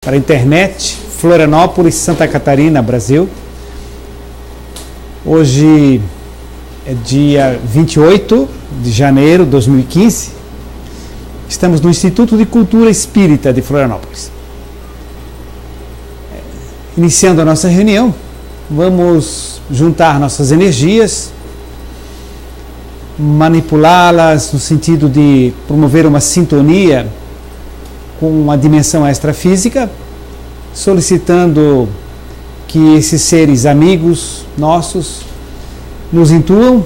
para a internet, Florianópolis, Santa Catarina, Brasil. Hoje é dia 28 de janeiro de 2015. Estamos no Instituto de Cultura Espírita de Florianópolis. Iniciando a nossa reunião, vamos juntar nossas energias, manipulá-las no sentido de promover uma sintonia com uma dimensão extrafísica, solicitando que esses seres amigos nossos nos intuam,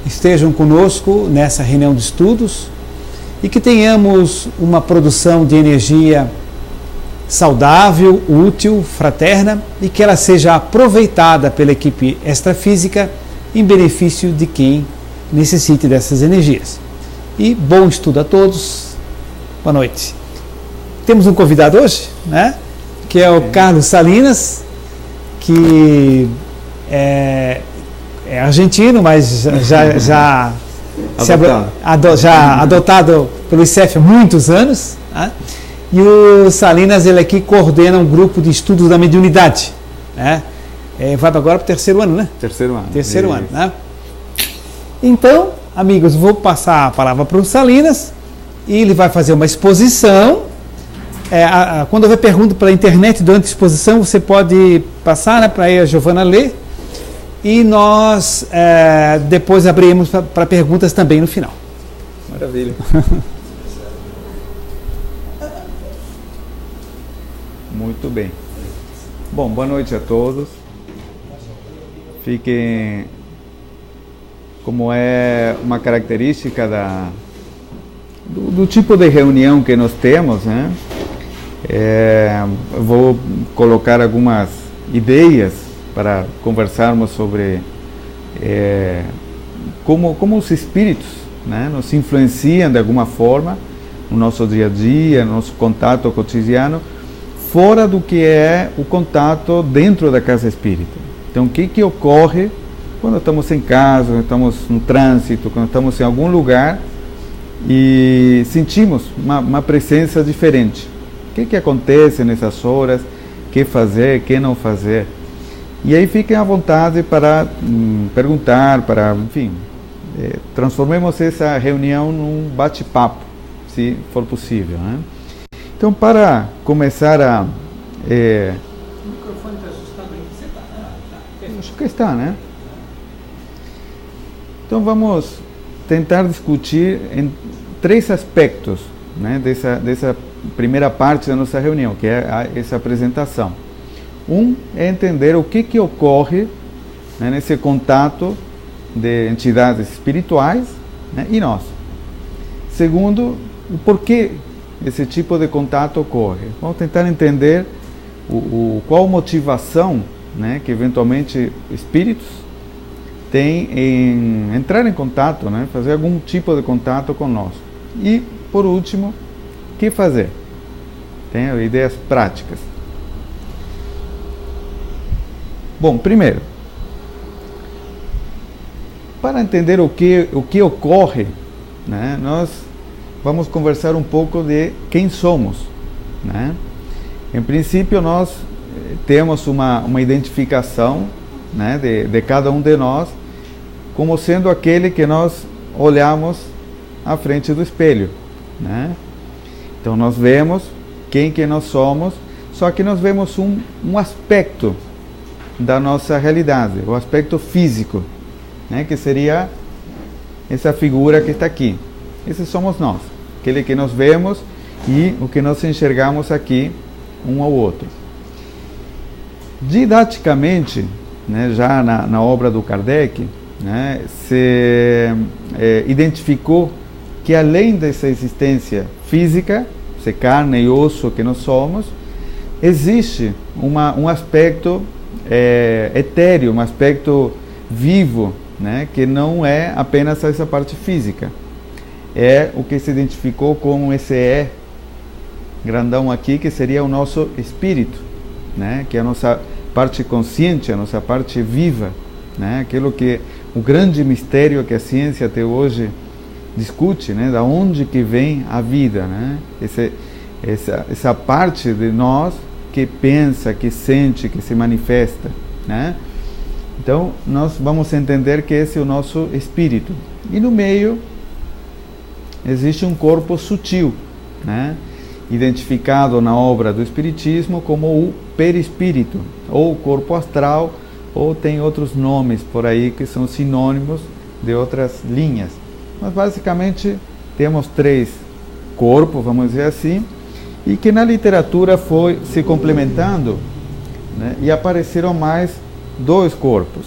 estejam conosco nessa reunião de estudos e que tenhamos uma produção de energia saudável, útil, fraterna e que ela seja aproveitada pela equipe extrafísica em benefício de quem necessite dessas energias. E bom estudo a todos. Boa noite. Temos um convidado hoje, né? Que é o Carlos Salinas, que é argentino, mas já adotado pelo ICEF há muitos anos, né? E o Salinas, ele aqui coordena um grupo de estudos da mediunidade, né? Vai agora para o terceiro ano, né? Terceiro ano, né? Então, amigos, vou passar a palavra para o Salinas e ele vai fazer uma exposição. Quando houver pergunta pela internet durante a exposição, você pode passar, né, para a Giovana ler e nós depois abriremos para perguntas também no final. Maravilha. Muito bem. Bom, boa noite a todos. Fiquem, como é uma característica do tipo de reunião que nós temos, né? Vou colocar algumas ideias para conversarmos sobre como os espíritos, né, nos influenciam de alguma forma no nosso dia a dia, no nosso contato cotidiano, fora do que é o contato dentro da casa espírita. Então, o que ocorre quando estamos em casa, quando estamos no trânsito, quando estamos em algum lugar e sentimos uma presença diferente? O que acontece nessas horas? O que fazer, o que não fazer? E aí fiquem à vontade para perguntar, enfim, transformemos essa reunião num bate-papo, se for possível, né? Então, para começar a... O microfone está ajustado aí, você está? Acho que está, né? Então, vamos tentar discutir em 3 aspectos, né, dessa primeira parte da nossa reunião, que é essa apresentação. Um é entender o que ocorre, né, nesse contato de entidades espirituais, né, e nós. Segundo, o porquê esse tipo de contato ocorre. Vamos tentar entender qual motivação, né, que eventualmente espíritos têm em entrar em contato, né, fazer algum tipo de contato conosco. E, por último, o que fazer? Tem ideias práticas. Bom, primeiro, para entender o que ocorre, né, nós vamos conversar um pouco de quem somos, né? Em princípio, nós temos uma identificação, né, de cada um de nós como sendo aquele que nós olhamos à frente do espelho, né? Então, nós vemos quem que nós somos, só que nós vemos um aspecto da nossa realidade, o aspecto físico, né, que seria essa figura que está aqui. Esses somos nós, aquele que nós vemos e o que nós enxergamos aqui um ao outro. Didaticamente, né, já na obra do Kardec, né, se identificou que além dessa existência física, essa carne e osso que nós somos, existe um aspecto etéreo, um aspecto vivo, né, que não é apenas essa parte física. É o que se identificou como esse grandão aqui, que seria o nosso espírito, né, que é a nossa parte consciente, a nossa parte viva, né, aquilo que o grande mistério que a ciência até hoje discute, né, da onde que vem a vida, né, essa parte de nós que pensa, que sente, que se manifesta, né? Então, nós vamos entender que esse é o nosso espírito. E no meio existe um corpo sutil, né? Identificado na obra do Espiritismo como o perispírito, ou corpo astral, ou tem outros nomes por aí que são sinônimos de outras linhas. Mas basicamente temos 3 corpos, vamos dizer assim, e que na literatura foi se complementando, né? E apareceram mais 2 corpos.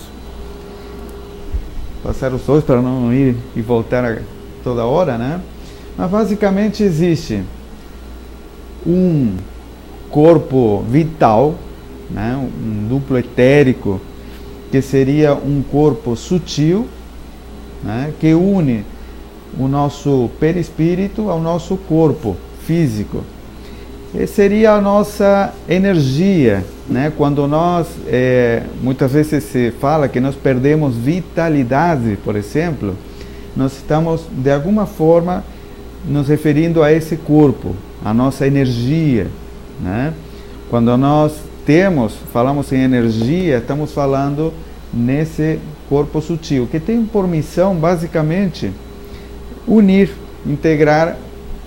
Passar os 2 para não ir e voltar toda hora, né? Mas basicamente existe um corpo vital, né? Um duplo etérico, que seria um corpo sutil, né? Que une o nosso perispírito ao nosso corpo físico. E seria a nossa energia, né? Quando nós, muitas vezes se fala que nós perdemos vitalidade, por exemplo, nós estamos de alguma forma nos referindo a esse corpo, a nossa energia, né? Quando nós falamos em energia, estamos falando nesse corpo sutil, que tem por missão basicamente unir, integrar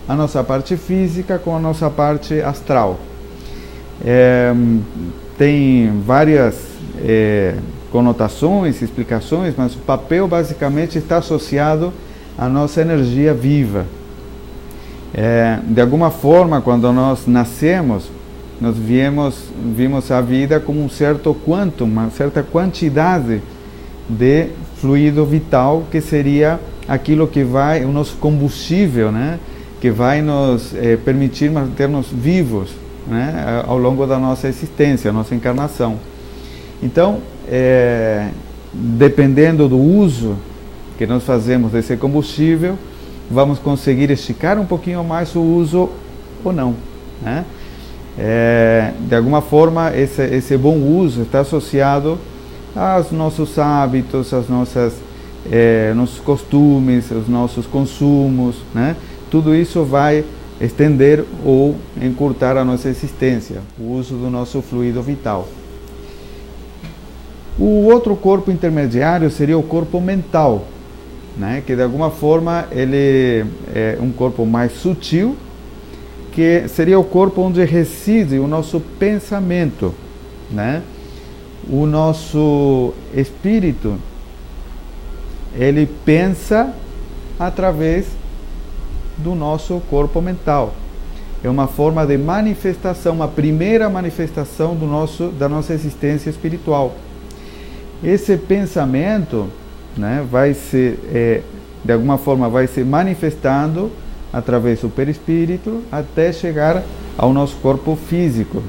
a nossa parte física com a nossa parte astral. Tem várias conotações, explicações, mas o papel basicamente está associado à nossa energia viva. De alguma forma, quando nós nascemos, nós vimos a vida como um certo quantum, uma certa quantidade de fluido vital, que seria aquilo que vai, o nosso combustível, né? Que vai nos permitir manter-nos vivos, né? Ao longo da nossa existência, nossa encarnação. Então, dependendo do uso que nós fazemos desse combustível, vamos conseguir esticar um pouquinho mais o uso ou não, né? De alguma forma, esse bom uso está associado aos nossos hábitos, aos nossos costumes, aos nossos consumos, né? Tudo isso vai estender ou encurtar a nossa existência, o uso do nosso fluido vital. O outro corpo intermediário seria o corpo mental, né? Que de alguma forma ele é um corpo mais sutil, que seria o corpo onde reside o nosso pensamento, né? O nosso espírito, ele pensa através do nosso corpo mental. É uma forma de manifestação, uma primeira manifestação da nossa existência espiritual. Esse pensamento, né, de alguma forma vai se manifestando através do perispírito até chegar ao nosso corpo físico.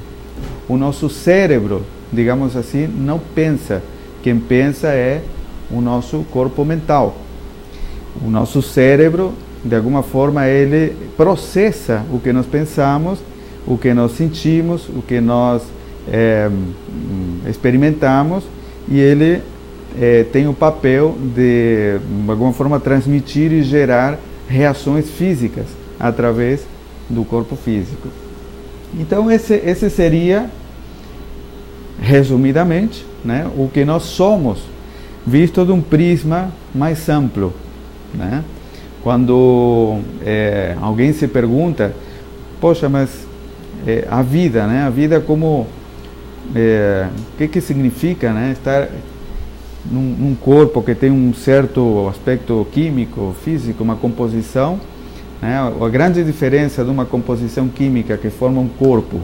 O nosso cérebro, digamos assim, não pensa. Quem pensa é o nosso corpo mental. O nosso cérebro, de alguma forma, ele processa o que nós pensamos, o que nós sentimos, o que nós experimentamos, e ele tem o papel de alguma forma, transmitir e gerar reações físicas através do corpo físico. Então, esse seria, resumidamente, né, o que nós somos, visto de um prisma mais amplo, né? Quando alguém se pergunta, poxa, mas a vida, né? A vida como... o que significa, né? Estar num corpo que tem um certo aspecto químico, físico, uma composição, né? A grande diferença de uma composição química que forma um corpo,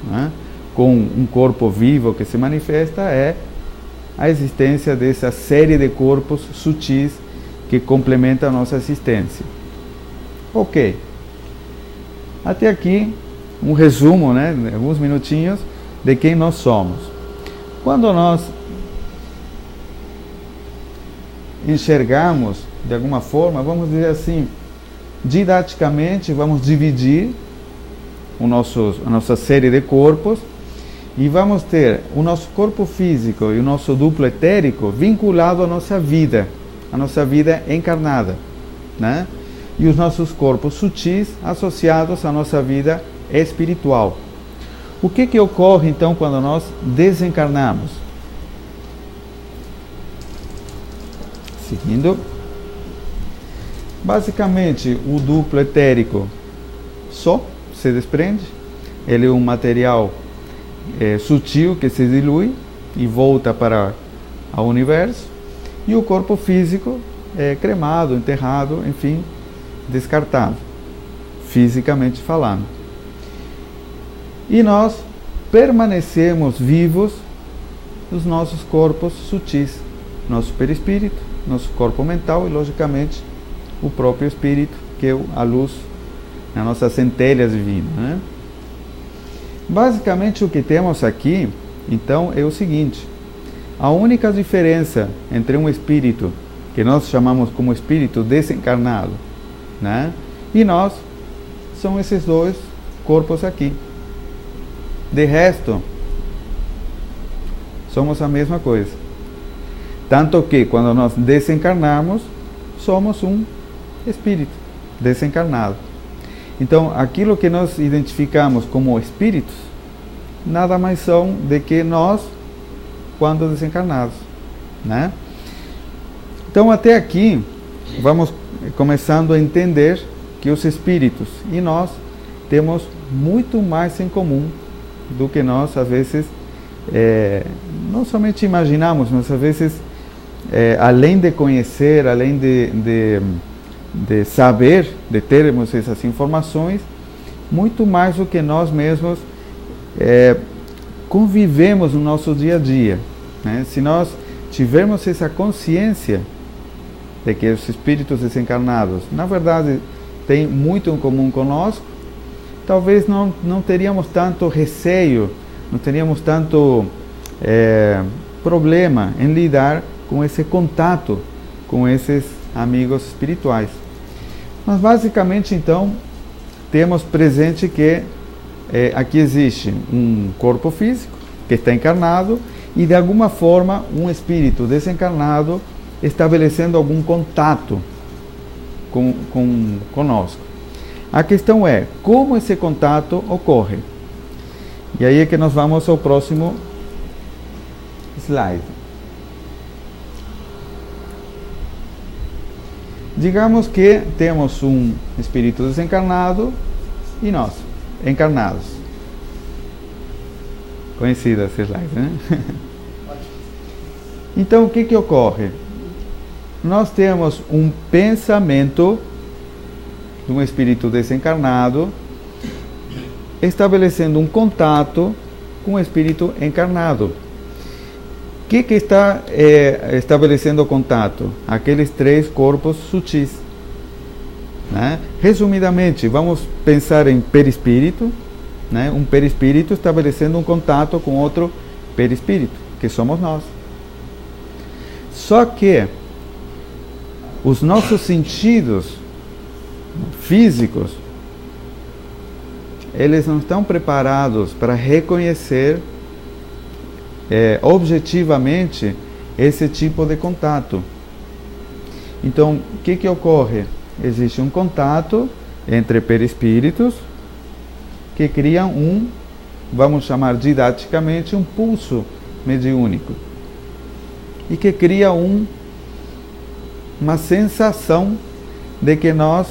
né, com um corpo vivo que se manifesta é a existência dessa série de corpos sutis que complementa a nossa existência. Ok. Até aqui um resumo, né, alguns minutinhos de quem nós somos. Quando nós enxergamos de alguma forma, vamos dizer assim, didaticamente, vamos dividir a nossa série de corpos e vamos ter o nosso corpo físico e o nosso duplo etérico vinculado à nossa vida encarnada, né? E os nossos corpos sutis associados à nossa vida espiritual. O que ocorre então quando nós desencarnamos? Seguindo, basicamente o duplo etérico só se desprende, ele é um material sutil que se dilui e volta para o universo, e o corpo físico é cremado, enterrado, enfim, descartado, fisicamente falando. E nós permanecemos vivos nos nossos corpos sutis, nosso perispírito, nosso corpo mental e, logicamente, o próprio espírito, que é a luz, a nossa centelha divina, né? Basicamente, o que temos aqui, então, é o seguinte: a única diferença entre um espírito, que nós chamamos como espírito desencarnado, né, e nós, são esses dois corpos aqui. De resto, somos a mesma coisa. Tanto que, quando nós desencarnamos, somos um espírito desencarnado. Então, aquilo que nós identificamos como espíritos, nada mais são do que nós, quando desencarnados, né? Então, até aqui, vamos começando a entender que os espíritos e nós temos muito mais em comum do que nós, às vezes, não somente imaginamos, mas às vezes, além de conhecer, além de saber, de termos essas informações, muito mais do que nós mesmos convivemos no nosso dia a dia, né? Se nós tivermos essa consciência de que os espíritos desencarnados, na verdade, têm muito em comum conosco, talvez não teríamos tanto receio, não teríamos tanto problema em lidar com esse contato com esses amigos espirituais. Mas basicamente, então, temos presente que aqui existe um corpo físico que está encarnado e, de alguma forma, um espírito desencarnado estabelecendo algum contato conosco. A questão é como esse contato ocorre. E aí é que nós vamos ao próximo slide. Digamos que temos um espírito desencarnado e nós, encarnados. Conhecida essa slide, né? Então, o que ocorre? Nós temos um pensamento de um espírito desencarnado estabelecendo um contato com o espírito encarnado. O que está estabelecendo o contato? Aqueles três corpos sutis, né? Resumidamente, vamos pensar em perispírito, né? Um perispírito estabelecendo um contato com outro perispírito, que somos nós. Só que os nossos sentidos físicos, eles não estão preparados para reconhecer objetivamente esse tipo de contato. Então, o que ocorre? Existe um contato entre perispíritos que criam vamos chamar didaticamente, um pulso mediúnico e que cria uma sensação de que nós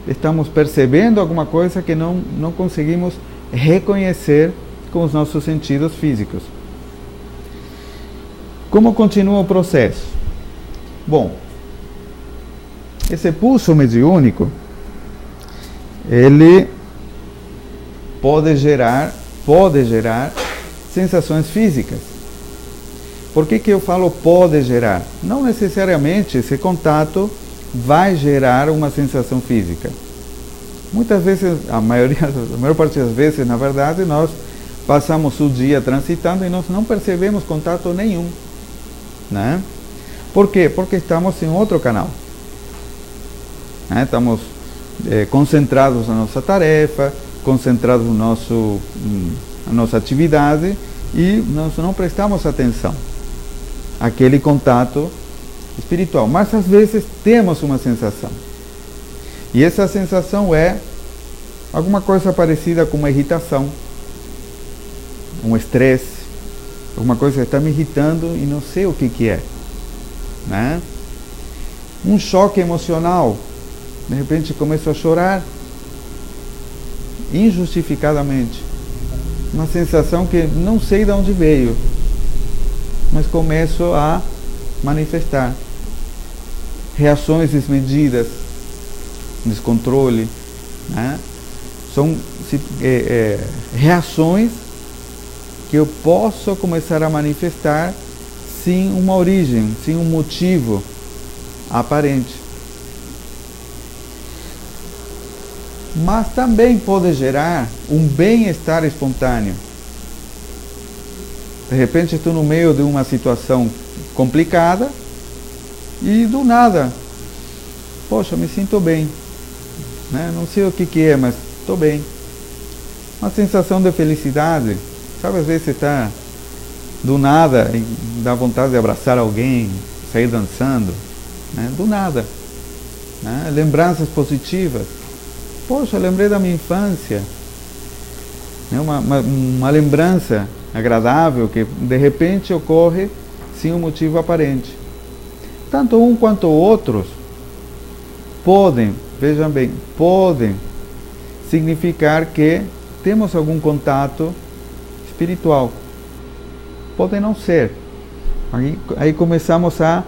estamos percebendo alguma coisa que não conseguimos reconhecer com os nossos sentidos físicos. Como continua o processo? Bom, esse pulso mediúnico, ele pode gerar sensações físicas. Por que eu falo pode gerar? Não necessariamente esse contato vai gerar uma sensação física. Muitas vezes, a maior parte das vezes, na verdade, nós passamos o dia transitando e nós não percebemos contato nenhum, né? Por quê? Porque estamos em outro canal, né? Estamos concentrados na nossa tarefa, concentrados na nossa atividade e nós não prestamos atenção àquele contato espiritual. Mas às vezes temos uma sensação. E essa sensação é alguma coisa parecida com uma irritação, um estresse, alguma coisa que está me irritando e não sei o que é, né? Um choque emocional, de repente começo a chorar injustificadamente, uma sensação que não sei de onde veio, mas começo a manifestar reações desmedidas, descontrole, né? São reações que eu posso começar a manifestar sem uma origem, sem um motivo aparente. Mas também pode gerar um bem-estar espontâneo. De repente estou no meio de uma situação complicada e do nada, poxa, me sinto bem, né? Não sei o que é, mas estou bem. Uma sensação de felicidade. Sabe, às vezes você está do nada e dá vontade de abraçar alguém, sair dançando, né? Do nada, né? Lembranças positivas. Poxa, lembrei da minha infância, né? Uma lembrança agradável que de repente ocorre sem um motivo aparente. Tanto um quanto outros podem, vejam bem, podem significar que temos algum contato espiritual. Podem não ser. Aí começamos a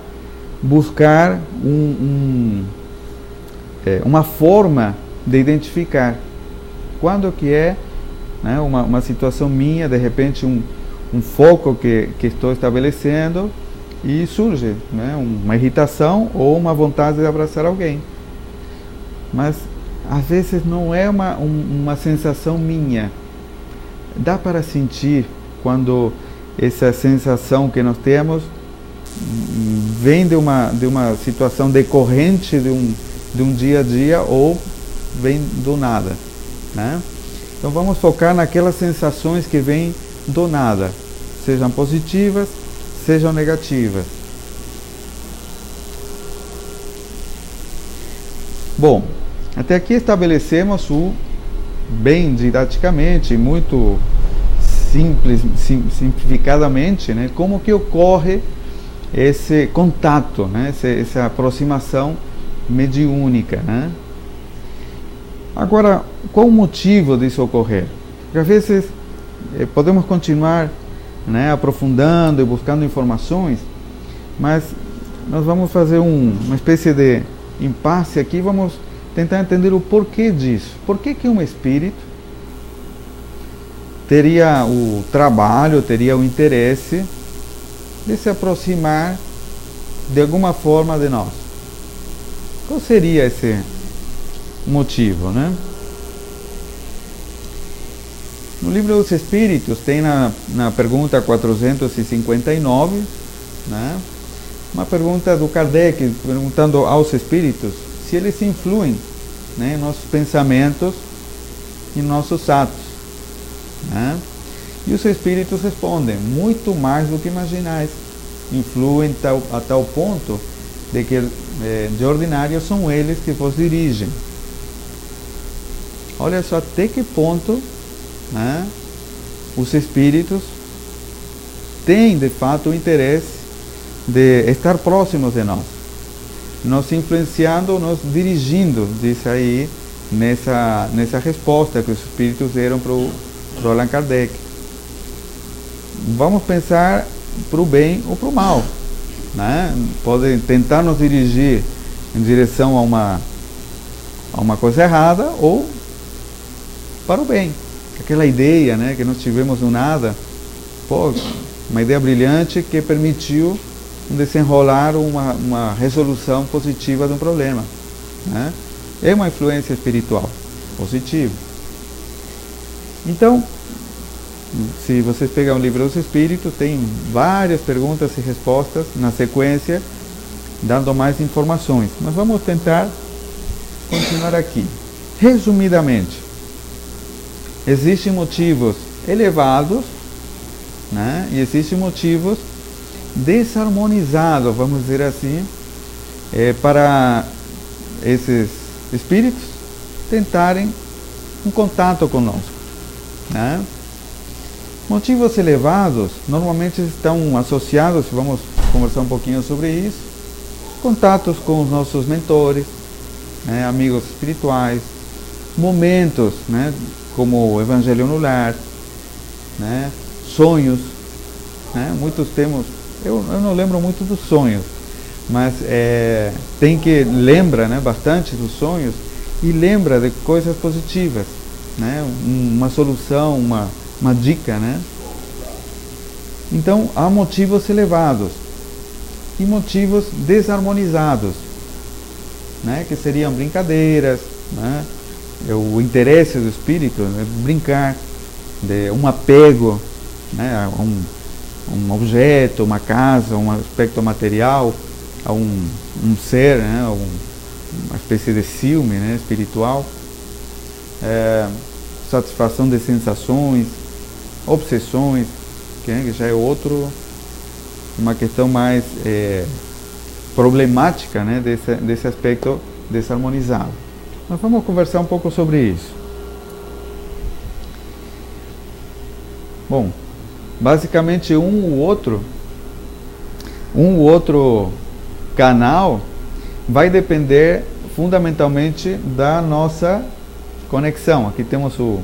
buscar uma forma de identificar quando que é, né, uma situação minha, de repente um foco que estou estabelecendo e surge, né, uma irritação ou uma vontade de abraçar alguém. Mas às vezes não é uma sensação minha. Dá para sentir quando essa sensação que nós temos vem de uma situação decorrente de um dia a dia ou vem do nada, né? Então vamos focar naquelas sensações que vêm do nada, sejam positivas, sejam negativas. Bom, até aqui estabelecemos bem didaticamente, muito simplificadamente, né, como que ocorre esse contato, né, essa aproximação mediúnica, né? Agora, qual o motivo disso ocorrer? Porque às vezes podemos continuar, né, aprofundando e buscando informações, mas nós vamos fazer uma espécie de impasse aqui, vamos tentar entender o porquê disso. Por que um espírito teria o trabalho, teria o interesse de se aproximar de alguma forma de nós? Qual seria esse motivo, né? No livro dos Espíritos tem na pergunta 459, né, uma pergunta do Kardec perguntando aos espíritos se eles influem, né, em nossos pensamentos e nossos atos, né? E os espíritos respondem: muito mais do que imaginais. Influem a tal ponto de que de ordinário são eles que vos dirigem. Olha só até que ponto, né, os espíritos têm de fato o interesse de estar próximos de nós, nos influenciando, nos dirigindo, diz aí nessa resposta que os espíritos deram para o Allan Kardec. Vamos pensar para o bem ou para o mal, né? Podem tentar nos dirigir em direção a uma coisa errada ou para o bem. Aquela ideia, né, que nós tivemos do nada, uma ideia brilhante que permitiu desenrolar uma resolução positiva de um problema, né? É uma influência espiritual positiva. Então, se vocês pegar o livro dos Espíritos, tem várias perguntas e respostas na sequência, dando mais informações. Mas vamos tentar continuar aqui. Resumidamente, existem motivos elevados, né, e existem motivos desarmonizados, vamos dizer assim, para esses espíritos tentarem um contato conosco, né? Motivos elevados normalmente estão associados, vamos conversar um pouquinho sobre isso, contatos com os nossos mentores, né, amigos espirituais, momentos, né, como o Evangelho no lar, né, sonhos, né, muitos temos, eu não lembro muito dos sonhos, mas tem que lembra, né, bastante dos sonhos e lembra de coisas positivas, né, uma solução, uma dica, né? Então há motivos elevados e motivos desarmonizados, né, que seriam brincadeiras, né, o interesse do espírito, né, brincar, de um apego, né, a um objeto, uma casa, um aspecto material, a um ser, né, uma espécie de ciúme, né, espiritual, satisfação de sensações, obsessões, que já é uma questão mais problemática, né, desse aspecto desarmonizado. Nós vamos conversar um pouco sobre isso. Bom, basicamente um ou outro canal vai depender fundamentalmente da nossa conexão. Aqui temos o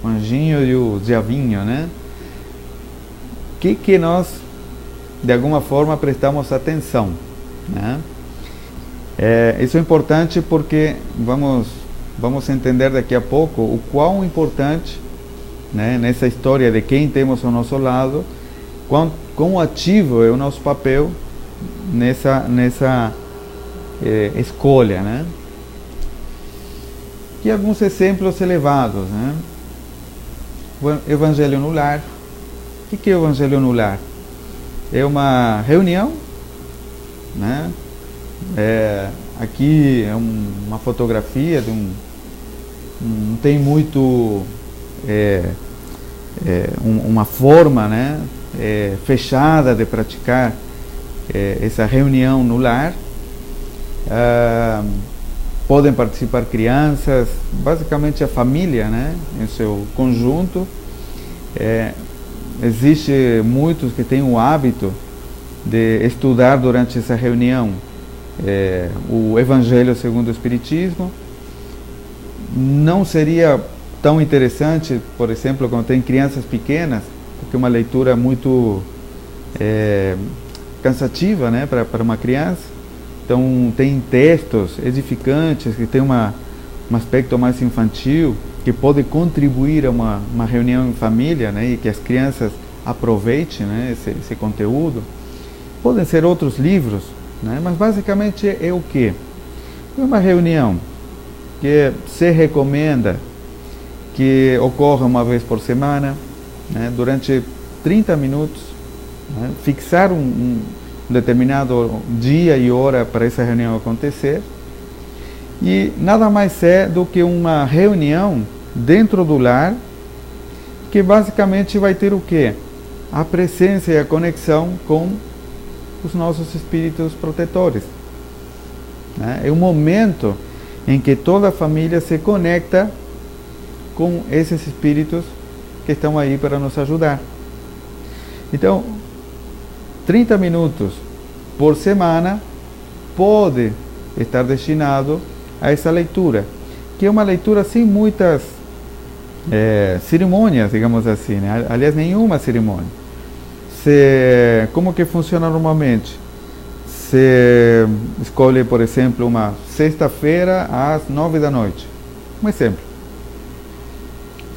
anjinho e o diabinho, né? Que nós, de alguma forma, prestamos atenção, né? Isso é importante porque vamos entender daqui a pouco o quão importante, né, nessa história de quem temos ao nosso lado, quão ativo é o nosso papel nessa escolha, né? E alguns exemplos elevados, né? O Evangelho no lar. O que é o Evangelho no lar? É uma reunião, né? Aqui é uma fotografia de não tem muito uma forma, né, fechada de praticar essa reunião no lar. Podem participar crianças, basicamente a família, né, em seu conjunto. Existe muitos que têm o hábito de estudar durante essa reunião o Evangelho segundo o Espiritismo. Não seria tão interessante, por exemplo, quando tem crianças pequenas, porque é uma leitura muito cansativa, né, para uma criança. Então tem textos edificantes que tem um aspecto mais infantil, que pode contribuir a uma reunião em família, né, e que as crianças aproveitem, né, esse conteúdo. Podem ser outros livros, né, mas basicamente é o quê? É uma reunião que se recomenda que ocorra uma vez por semana, né, durante 30 minutos, né, fixar um determinado dia e hora para essa reunião acontecer, e nada mais é do que uma reunião dentro do lar, que basicamente vai ter o quê? A presença e a conexão com os nossos espíritos protetores, né? É um momento em que toda a família se conecta com esses espíritos que estão aí para nos ajudar. Então, 30 minutos por semana pode estar destinado a essa leitura, que é uma leitura sem muitas cerimônias, digamos assim, né? Aliás, nenhuma cerimônia. Como que funciona normalmente? Você escolhe, por exemplo, uma sexta-feira às 9 da noite. Um exemplo.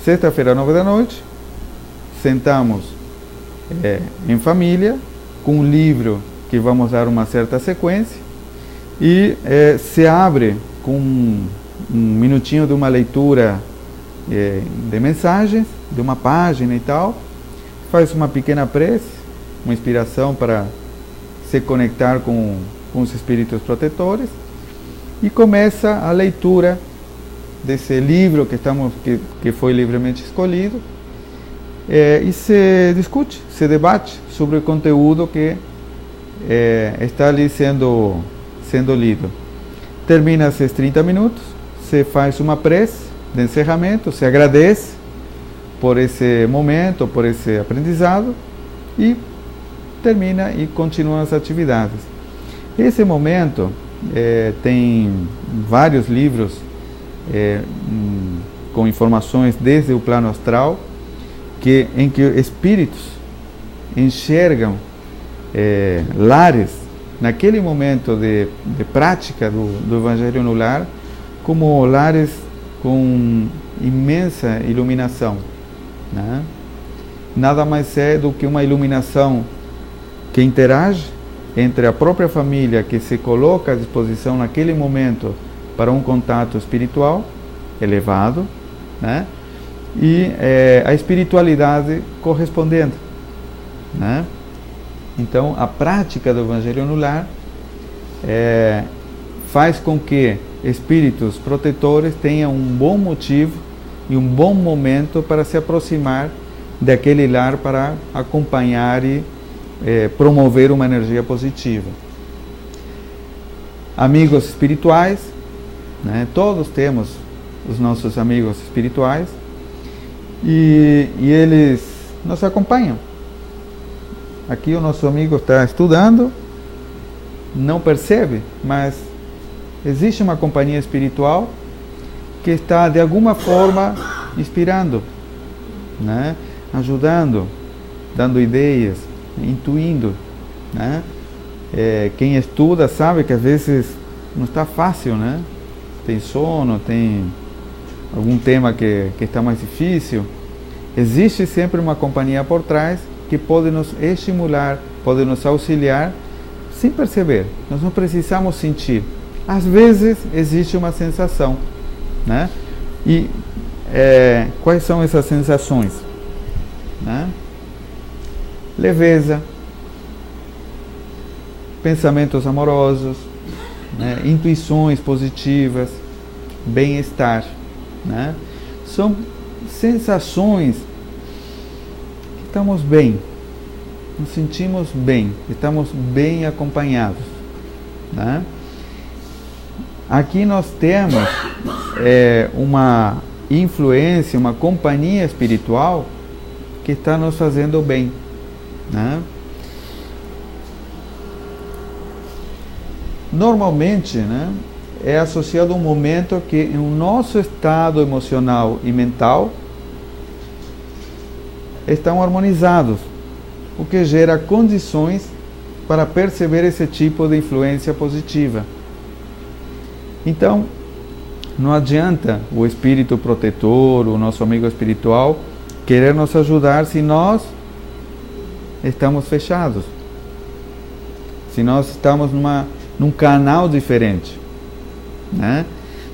Sexta-feira às 9 da noite, sentamos em família, com um livro que vamos dar uma certa sequência, e se abre com um minutinho de uma leitura de mensagens, de uma página e tal, faz uma pequena prece, uma inspiração para se conectar com os espíritos protetores, e começa a leitura desse livro que foi livremente escolhido, e se discute, se debate sobre o conteúdo que está ali sendo lido. Termina esses 30 minutos, se faz uma prece de encerramento, se agradece por esse momento, por esse aprendizado, e termina e continua as atividades. Esse momento tem vários livros com informações desde o plano astral, em que espíritos enxergam lares, naquele momento de prática do Evangelho no lar, como lares com imensa iluminação, né? Nada mais é do que uma iluminação que interage entre a própria família, que se coloca à disposição naquele momento para um contato espiritual elevado, né? E a espiritualidade correspondente, né? Então, a prática do Evangelho no lar faz com que espíritos protetores tenham um bom motivo e um bom momento para se aproximar daquele lar, para acompanhar e promover uma energia positiva. Amigos espirituais, né? Todos temos os nossos amigos espirituais, e eles nos acompanham. Aqui o nosso amigo está estudando, não percebe, mas existe uma companhia espiritual que está de alguma forma inspirando, né? Ajudando, dando ideias, intuindo, né? Quem estuda sabe que às vezes não está fácil, né? Tem sono, tem algum tema que está mais difícil. Existe sempre uma companhia por trás que pode nos estimular, pode nos auxiliar sem perceber. Nós não precisamos sentir. Às vezes existe uma sensação, né? E quais são essas sensações, né? Leveza, pensamentos amorosos, né? Intuições positivas, bem-estar, né? São sensações que estamos bem, nos sentimos bem, estamos bem acompanhados, né? Aqui nós temos uma influência, uma companhia espiritual que está nos fazendo bem, né? Normalmente, né, é associado a um momento que o nosso estado emocional e mental estão harmonizados, o que gera condições para perceber esse tipo de influência positiva. Então, não adianta o espírito protetor, o nosso amigo espiritual, querer nos ajudar se nós estamos fechados, se nós estamos num canal diferente, né?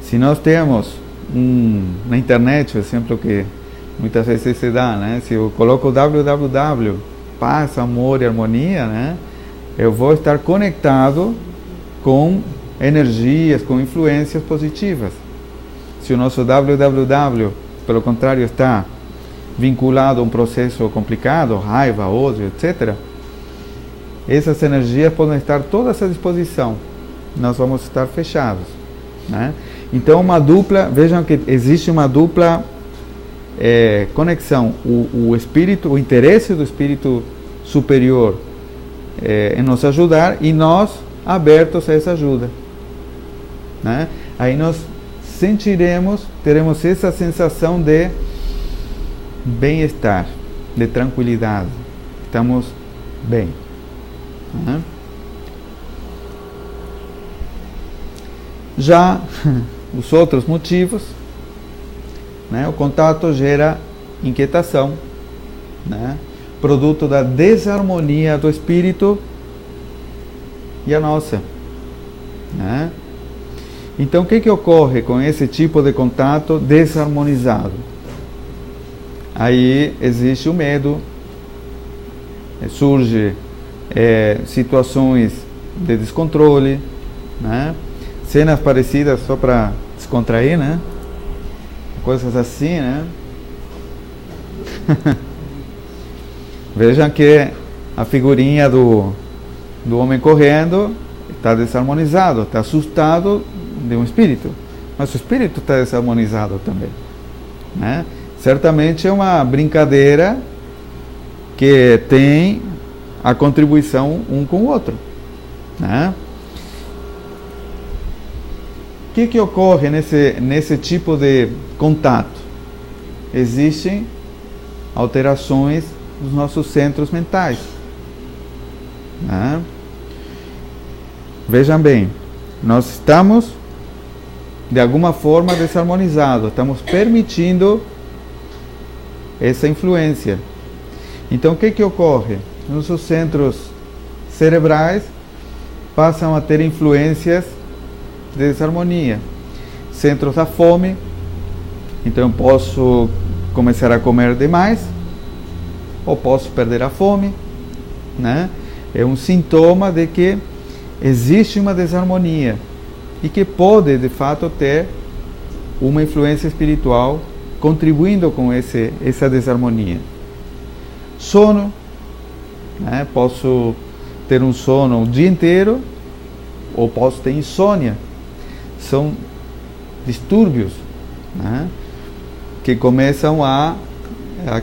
Se nós temos na internet, o exemplo que muitas vezes se dá, né? Se eu coloco www, paz, amor e harmonia, né? Eu vou estar conectado com energias, com influências positivas. Se o nosso www, pelo contrário, está vinculado a um processo complicado, raiva, ódio, etc., essas energias podem estar todas à disposição. Nós vamos estar fechados, né? Então, uma dupla, vejam que existe uma dupla conexão. O espírito, o interesse do espírito superior em nos ajudar, e nós abertos a essa ajuda, né? Aí nós teremos essa sensação de bem-estar, de tranquilidade. Estamos bem, né? Já os outros motivos, né? O contato gera inquietação, né? Produto da desarmonia do espírito e a nossa, né? Então, o que ocorre com esse tipo de contato desarmonizado? Aí existe o medo, surge situações de descontrole, né? Cenas parecidas, só para descontrair, né? Coisas assim, né? Vejam que a figurinha do homem correndo está desarmonizado, está assustado de um espírito, mas o espírito está desarmonizado também, né? certamente é uma brincadeira que tem a contribuição um com o outro, né? O que ocorre nesse tipo de contato? Existem alterações nos nossos centros mentais, né? Vejam bem, nós estamos de alguma forma desarmonizados, estamos permitindo essa influência. Então o que ocorre? Nossos centros cerebrais passam a ter influências de desarmonia. Centros da fome, então eu posso começar a comer demais, ou posso perder a fome, né? É um sintoma de que existe uma desarmonia e que pode, de fato, ter uma influência espiritual contribuindo com essa desarmonia. Sono, né? Posso ter um sono o dia inteiro, ou posso ter insônia. São distúrbios, né? Que começam a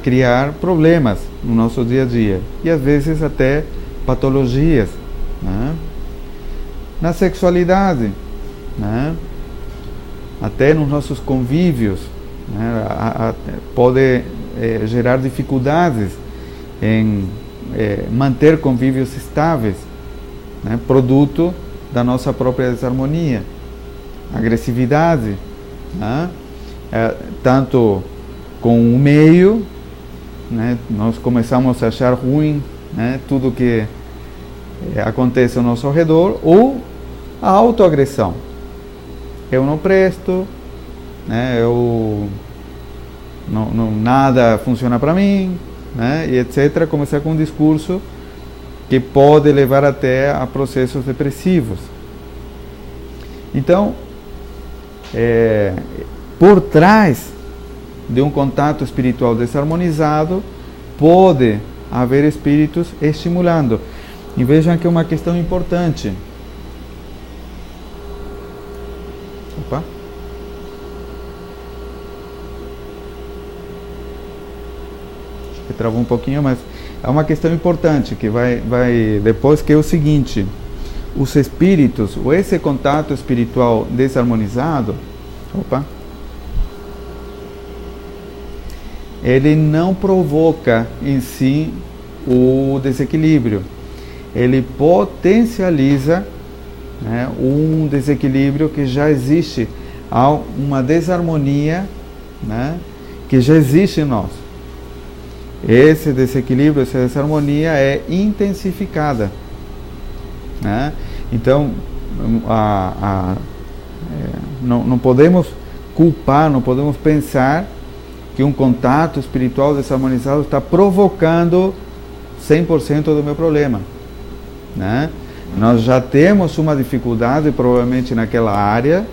criar problemas no nosso dia a dia e às vezes até patologias, né? Na sexualidade, né? Até nos nossos convívios, né? Pode gerar dificuldades em manter convívios estáveis, né? Produto da nossa própria desarmonia. Agressividade, né? Tanto com o meio, né? Nós começamos a achar ruim, né? Tudo que acontece ao nosso redor, ou a autoagressão. Eu não presto, né? Nada funciona para mim, né? E etc. Começar com um discurso que pode levar até a processos depressivos. Então, por trás de um contato espiritual desarmonizado, pode haver espíritos estimulando. E vejam que é uma questão importante. Opa. Acho que travou um pouquinho, mas é uma questão importante que vai depois, que é o seguinte: os espíritos, ou esse contato espiritual desarmonizado, ele não provoca em si o desequilíbrio. Ele potencializa, né, um desequilíbrio que já existe, uma desarmonia, né, que já existe em nós. Esse desequilíbrio, essa desarmonia é intensificada, né? Então, não podemos culpar, não podemos pensar que um contato espiritual desarmonizado está provocando 100% do meu problema, né? Nós já temos uma dificuldade provavelmente naquela área,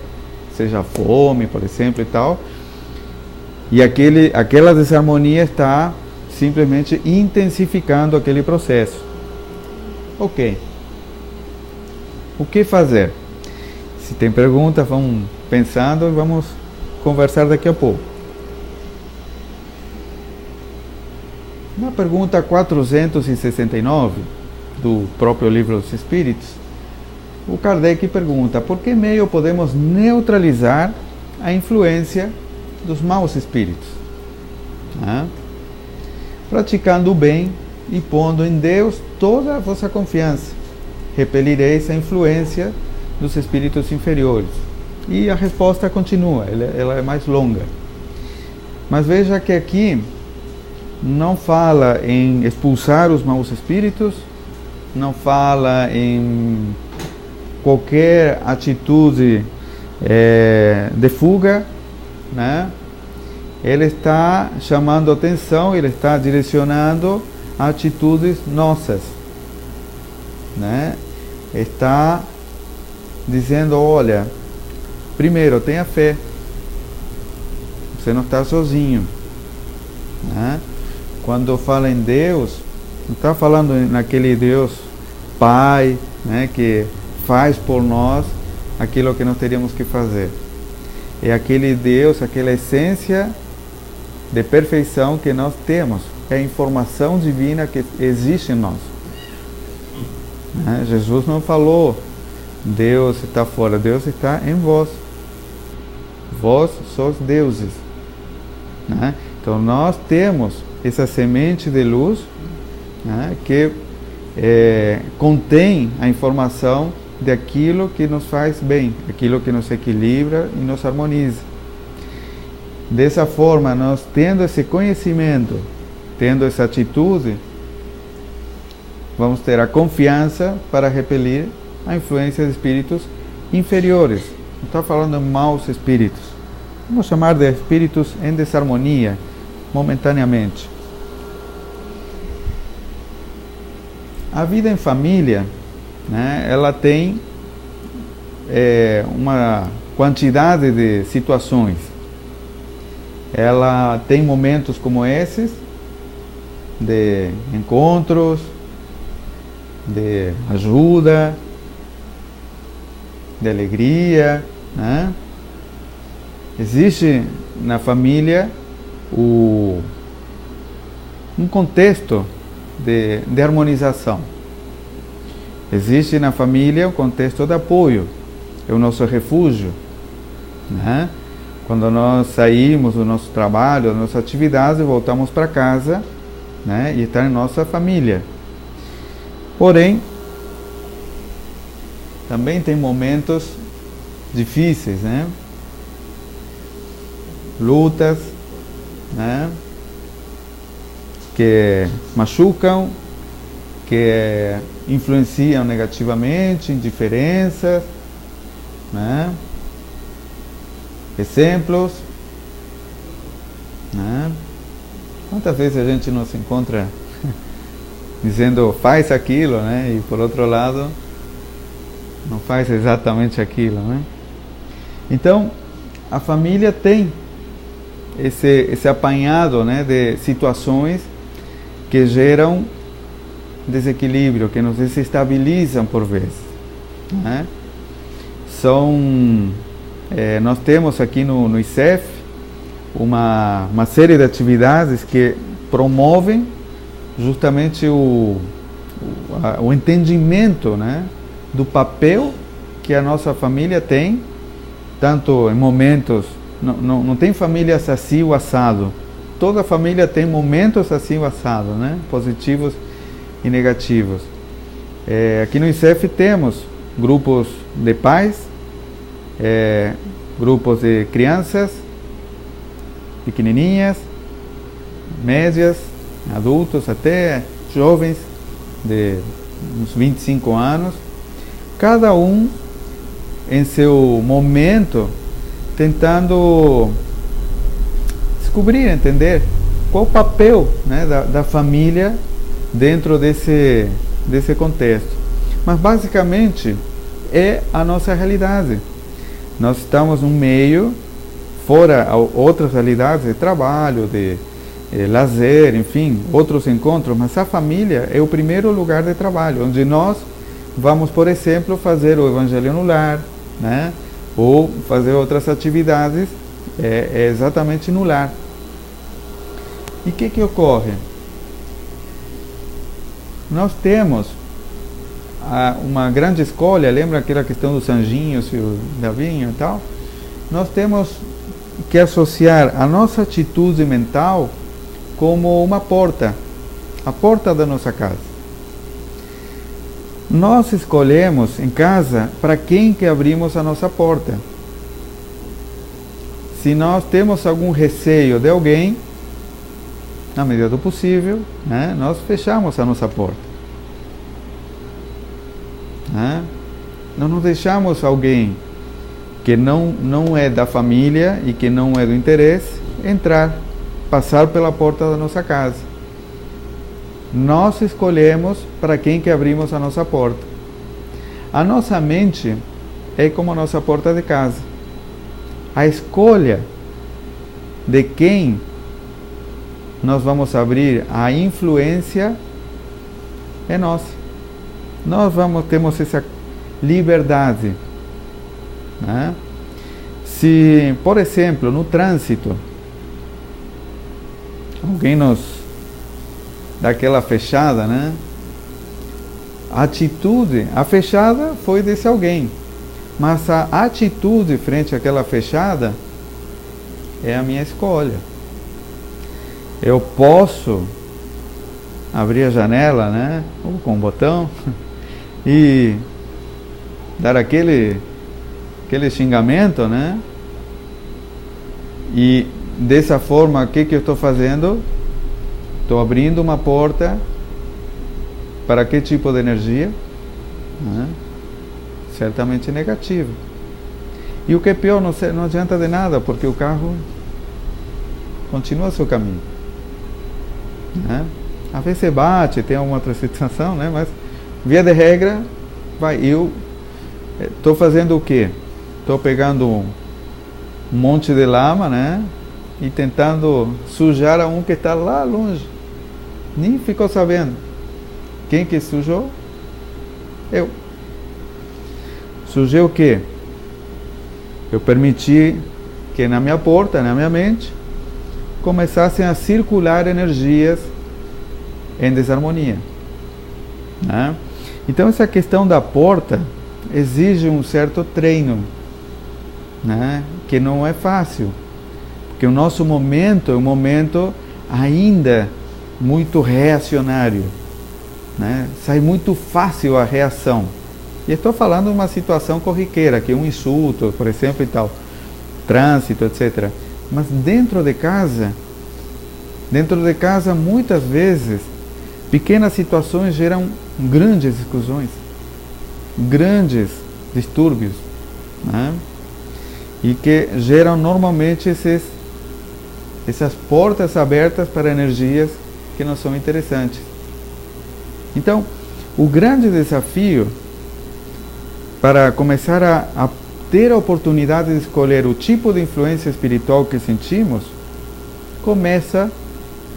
seja fome, por exemplo, e tal, e aquela desarmonia está simplesmente intensificando aquele processo. Ok. O que fazer? Se tem pergunta, vamos pensando e vamos conversar daqui a pouco. Na pergunta 469 do próprio Livro dos Espíritos, o Kardec pergunta: por que meio podemos neutralizar a influência dos maus espíritos? Praticando o bem e pondo em Deus toda a vossa confiança, repelireis a influência dos espíritos inferiores. E a resposta continua, ela é mais longa. Mas veja que aqui não fala em expulsar os maus espíritos, não fala em qualquer atitude de fuga, né? Ele está chamando atenção, ele está direcionando atitudes nossas, né? Está dizendo: olha, primeiro, tenha fé, você não está sozinho, né? Quando fala em Deus, não está falando naquele Deus Pai, né, que faz por nós aquilo que nós teríamos que fazer. É aquele Deus, aquela essência de perfeição que nós temos. É a informação divina que existe em nós. Jesus não falou, Deus está fora, Deus está em vós. Vós sois deuses. Então nós temos essa semente de luz que contém a informação daquilo que nos faz bem, aquilo que nos equilibra e nos harmoniza. Dessa forma, nós tendo esse conhecimento, tendo essa atitude, vamos ter a confiança para repelir a influência de espíritos inferiores. Não está falando de maus espíritos. Vamos chamar de espíritos em desarmonia, momentaneamente. A vida em família, ela tem uma quantidade de situações. Ela tem momentos como esses, de encontros, de ajuda, de alegria, Existe na família um contexto de harmonização. Existe na família o contexto de apoio, é o nosso refúgio. Quando nós saímos do nosso trabalho, das nossas atividades, voltamos para casa, e está em nossa família. Porém, também tem momentos difíceis, lutas, que machucam, que influenciam negativamente, indiferenças, exemplos. Quantas vezes a gente não se encontra dizendo faz aquilo, e por outro lado não faz exatamente aquilo, Então a família tem esse apanhado, de situações que geram desequilíbrio, que nos desestabilizam por vezes, nós temos aqui no ICEF uma série de atividades que promovem justamente o entendimento, do papel que a nossa família tem, tanto em momentos, não tem famílias assim ou assado, toda família tem momentos assim ou assado, positivos e negativos. Aqui no ICEF temos grupos de pais, grupos de crianças pequenininhas, médias, adultos, até jovens de uns 25 anos, cada um em seu momento tentando descobrir, entender qual o papel da família dentro desse contexto. Mas basicamente é a nossa realidade. Nós estamos num meio, fora outras realidades de trabalho, de lazer, enfim, outros encontros, mas a família é o primeiro lugar de trabalho, onde nós vamos, por exemplo, fazer o evangelho no lar, ou fazer outras atividades exatamente no lar. E o que ocorre? Nós temos uma grande escolha, lembra aquela questão dos anjinhos e o Davinho e tal? Nós temos que associar a nossa atitude mental como uma porta, a porta da nossa casa. Nós escolhemos em casa para quem que abrimos a nossa porta. Se nós temos algum receio de alguém, na medida do possível, nós fechamos a nossa porta. Nós não deixamos alguém que não é da família e que não é do interesse entrar, passar pela porta da nossa casa. Nós escolhemos para quem que abrimos a nossa porta. A nossa mente é como a nossa porta de casa. A escolha de quem nós vamos abrir a influência é nossa. Nós temos essa liberdade. Se, por exemplo, no trânsito, alguém nos dá aquela fechada, né? A atitude, a fechada foi desse alguém, mas a atitude frente àquela fechada é a minha escolha. Eu posso abrir a janela, né? Ou com um botão e dar aquele xingamento, né? E dessa forma, o que eu estou fazendo? Estou abrindo uma porta para que tipo de energia? Né? Certamente negativa. E o que é pior, não adianta de nada, porque o carro continua seu caminho. Né? Às vezes você bate, tem alguma outra situação, né? Mas via de regra, eu estou fazendo o quê? Estou pegando um monte de lama, né? E tentando sujar a um que está lá longe. Nem ficou sabendo. Quem que sujou? Eu. Sujei o quê? Eu permiti que na minha porta, na minha mente, começassem a circular energias em desarmonia. Né? Então essa questão da porta exige um certo treino, né? Que não é fácil, porque o nosso momento é um momento ainda muito reacionário, né? Sai muito fácil a reação. E estou falando de uma situação corriqueira, que é um insulto, por exemplo, e tal, trânsito, etc. Mas dentro de casa, muitas vezes, pequenas situações geram grandes discussões, grandes distúrbios, né? E que geram normalmente essas portas abertas para energias que não são interessantes. Então, o grande desafio para começar a ter a oportunidade de escolher o tipo de influência espiritual que sentimos, começa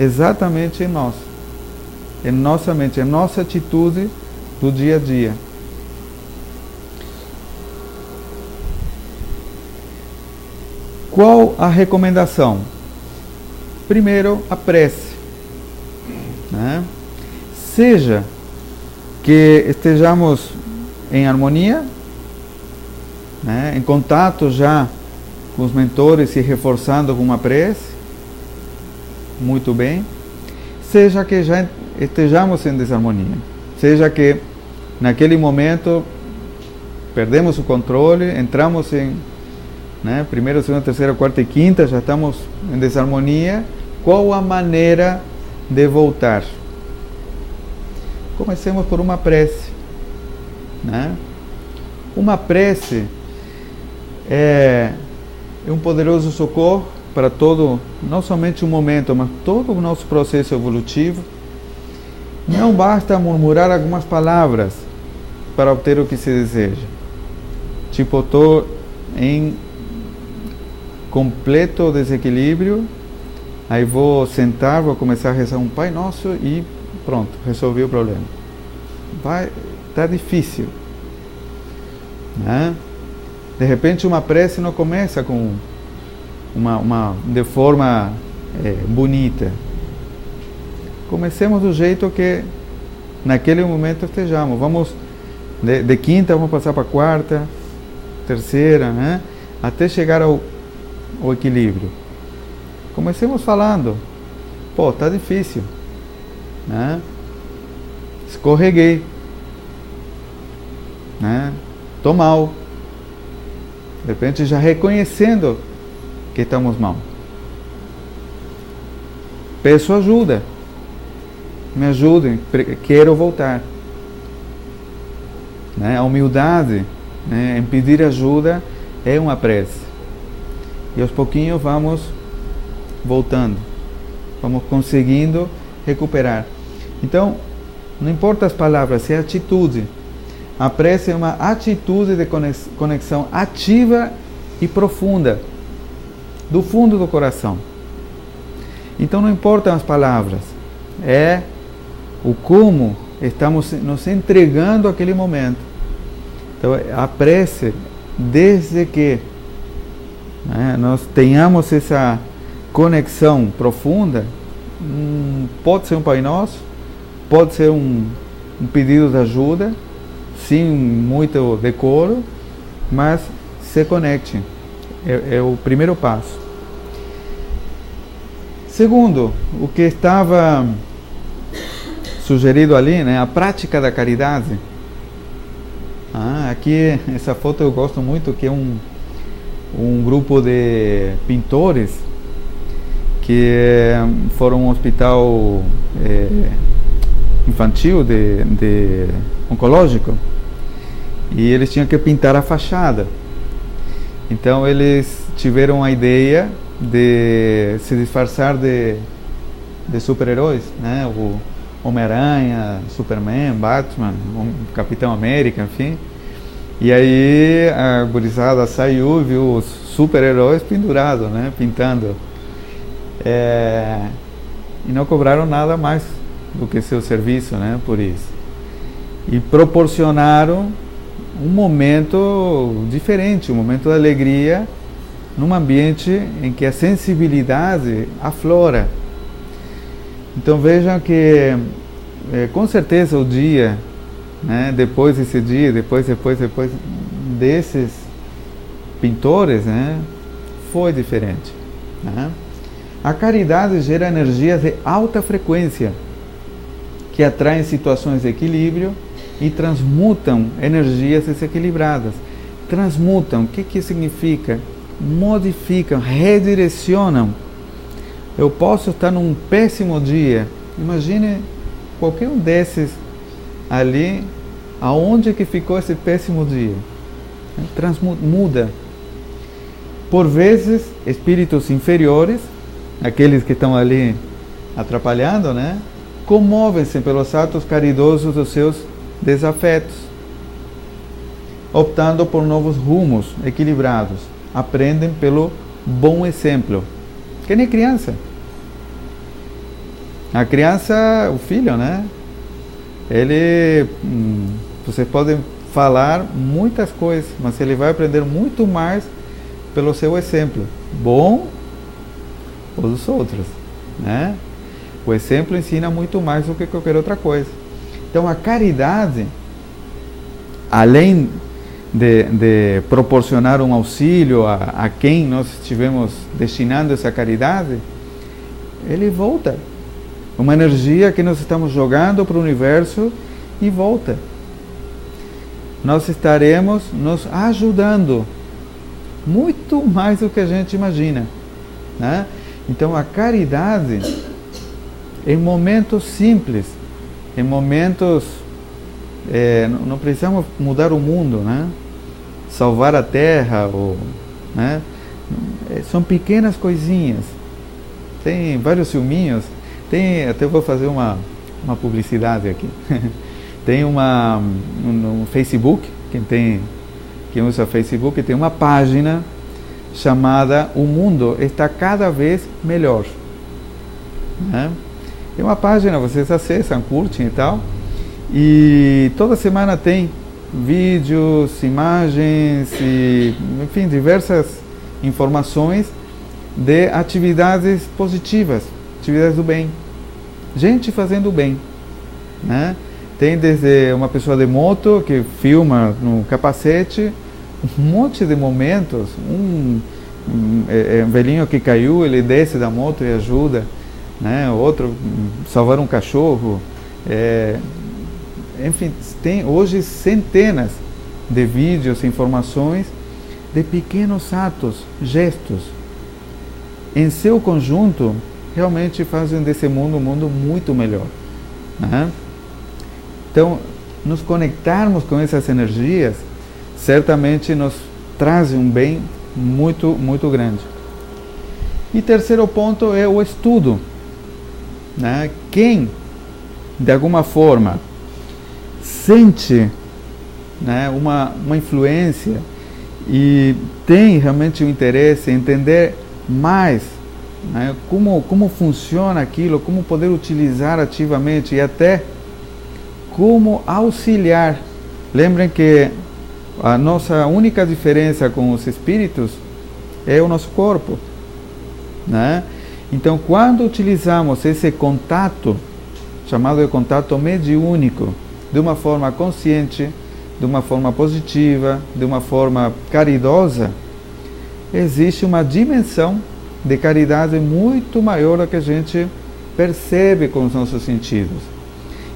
exatamente em nós, em nossa mente, em nossa atitude do dia a dia. Qual a recomendação? Primeiro, a prece, né? Seja que estejamos em harmonia, né? Em contato já com os mentores e reforçando com uma prece, muito bem. Seja que já estejamos em desarmonia, seja que naquele momento perdemos o controle, entramos em primeira, segunda, terceira, quarta e quinta, já estamos em desarmonia. Qual a maneira de voltar? Comecemos por uma prece, né? Uma prece é um poderoso socorro para todo, não somente um momento, mas todo o nosso processo evolutivo. Não basta murmurar algumas palavras para obter o que se deseja. Tipo, estou em completo desequilíbrio, aí vou sentar, vou começar a rezar um Pai Nosso e pronto, resolvi o problema. Tá difícil, né? De repente uma prece não começa com de forma bonita. Comecemos do jeito que naquele momento estejamos. Vamos de quinta, vamos passar para quarta, terceira, né? Até chegar ao equilíbrio. Comecemos falando, tá difícil, né? Escorreguei, né? Tô mal. De repente já reconhecendo que estamos mal. Peço ajuda. Me ajudem, quero voltar. Né? A humildade, né, em pedir ajuda é uma prece. E aos pouquinhos vamos voltando, vamos conseguindo recuperar. Então, não importa as palavras, é a atitude. A prece é uma atitude de conexão ativa e profunda, do fundo do coração. Então não importam as palavras, é o como estamos nos entregando àquele momento. Então a prece, desde que nós tenhamos essa conexão profunda, pode ser um Pai Nosso, pode ser um pedido de ajuda, sem muito decoro, mas se conecte. É o primeiro passo. Segundo, o que estava sugerido ali, né, a prática da caridade. Aqui, essa foto eu gosto muito, que é um grupo de pintores que foram a um hospital infantil de oncológico, e eles tinham que pintar a fachada. Então eles tiveram a ideia de se disfarçar de super-heróis, né? O Homem-Aranha, Superman, Batman, Capitão América, enfim. E aí a gurizada saiu e viu os super-heróis pendurados, né? Pintando. E não cobraram nada mais do que seu serviço, né? Por isso. E proporcionaram um momento diferente, um momento de alegria, num ambiente em que a sensibilidade aflora. Então vejam que com certeza o dia, né, depois desse dia, depois desses pintores, né, foi diferente, né? A caridade gera energias de alta frequência que atraem situações de equilíbrio e transmutam energias desequilibradas. Transmutam, o que significa? Modificam, redirecionam. Eu posso estar num péssimo dia. Imagine qualquer um desses ali, aonde que ficou esse péssimo dia? Muda. Por vezes, espíritos inferiores, aqueles que estão ali atrapalhando, né, comovem-se pelos atos caridosos dos seus desafetos, optando por novos rumos equilibrados. Aprendem pelo bom exemplo. Que nem criança. A criança, o filho, né? Ele, você pode falar muitas coisas, mas ele vai aprender muito mais pelo seu exemplo, bom ou dos outros, né? O exemplo ensina muito mais do que qualquer outra coisa. Então a caridade, além de proporcionar um auxílio a quem nós estivemos destinando essa caridade, ele volta. Uma energia que nós estamos jogando para o universo e volta. Nós estaremos nos ajudando muito mais do que a gente imagina, né? Então a caridade, em momentos simples, em momentos, não precisamos mudar o mundo, né? Salvar a terra, né? São pequenas coisinhas. Tem vários filminhos, até vou fazer uma publicidade aqui. Tem no Facebook, quem usa Facebook, tem uma página chamada O Mundo Está Cada Vez Melhor, né? É uma página, vocês acessam, curtem e tal, e toda semana tem vídeos, imagens e, enfim, diversas informações de atividades positivas, atividades do bem, gente fazendo o bem, né? Tem desde uma pessoa de moto que filma no capacete um monte de momentos, um velhinho que caiu, ele desce da moto e ajuda, né? Outro salvar um cachorro, enfim, tem hoje centenas de vídeos, informações de pequenos atos, gestos, em seu conjunto realmente fazem desse mundo um mundo muito melhor, né? Então, nos conectarmos com essas energias certamente nos traz um bem muito, muito grande. E terceiro ponto é o estudo, né? Quem, de alguma forma, sente, né, uma influência e tem realmente o interesse em entender mais, né, como funciona aquilo, como poder utilizar ativamente e até como auxiliar. Lembrem que a nossa única diferença com os espíritos é o nosso corpo, né? Então, quando utilizamos esse contato, chamado de contato mediúnico, de uma forma consciente, de uma forma positiva, de uma forma caridosa, existe uma dimensão de caridade muito maior do que a gente percebe com os nossos sentidos.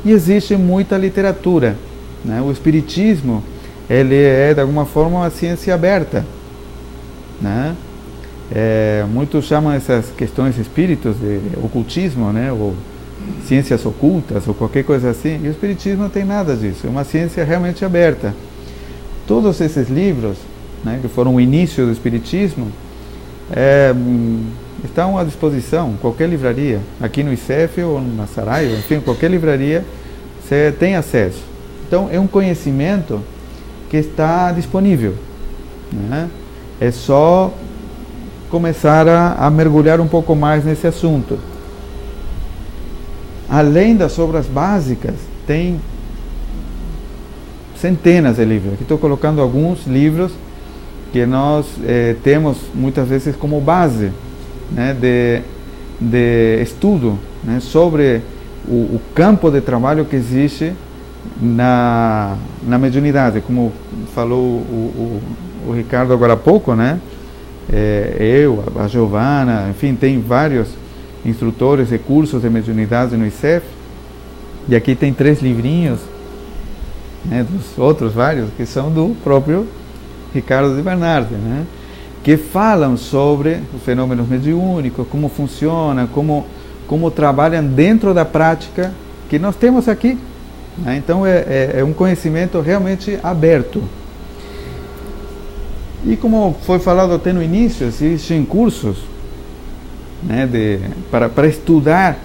E existe muita literatura, né? O Espiritismo, ele é de alguma forma uma ciência aberta, né? Muitos chamam essas questões espíritos de ocultismo, né? Ou ciências ocultas, ou qualquer coisa assim. E o Espiritismo não tem nada disso, é uma ciência realmente aberta. Todos esses livros, né, que foram o início do Espiritismo, estão à disposição em qualquer livraria, aqui no ICEF ou na Saraiva, enfim, qualquer livraria você tem acesso. Então é um conhecimento que está disponível, né? É só começar a mergulhar um pouco mais nesse assunto. Além das obras básicas, tem centenas de livros. Aqui estou colocando alguns livros que nós temos muitas vezes como base, né, de estudo, né, sobre o campo de trabalho que existe na mediunidade, como falou o Ricardo agora há pouco, né? A Giovana, enfim, tem vários instrutores de cursos de mediunidade no ICEF, e aqui tem 3 livrinhos, né, dos outros vários, que são do próprio Ricardo de Bernardi, né, que falam sobre os fenômenos mediúnicos, como funciona, como trabalham dentro da prática que nós temos aqui, né? Então é um conhecimento realmente aberto. E como foi falado até no início, existem cursos, né, para estudar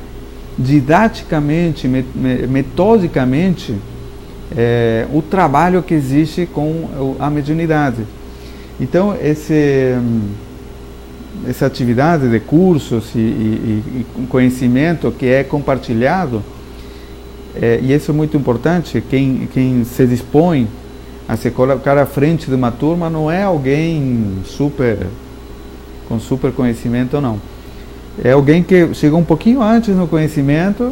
didaticamente, metodicamente, o trabalho que existe com a mediunidade. Então, essa atividade de cursos e conhecimento que é compartilhado, e isso é muito importante, quem se dispõe a se colocar à frente de uma turma não é alguém com super conhecimento, não. É alguém que chegou um pouquinho antes no conhecimento,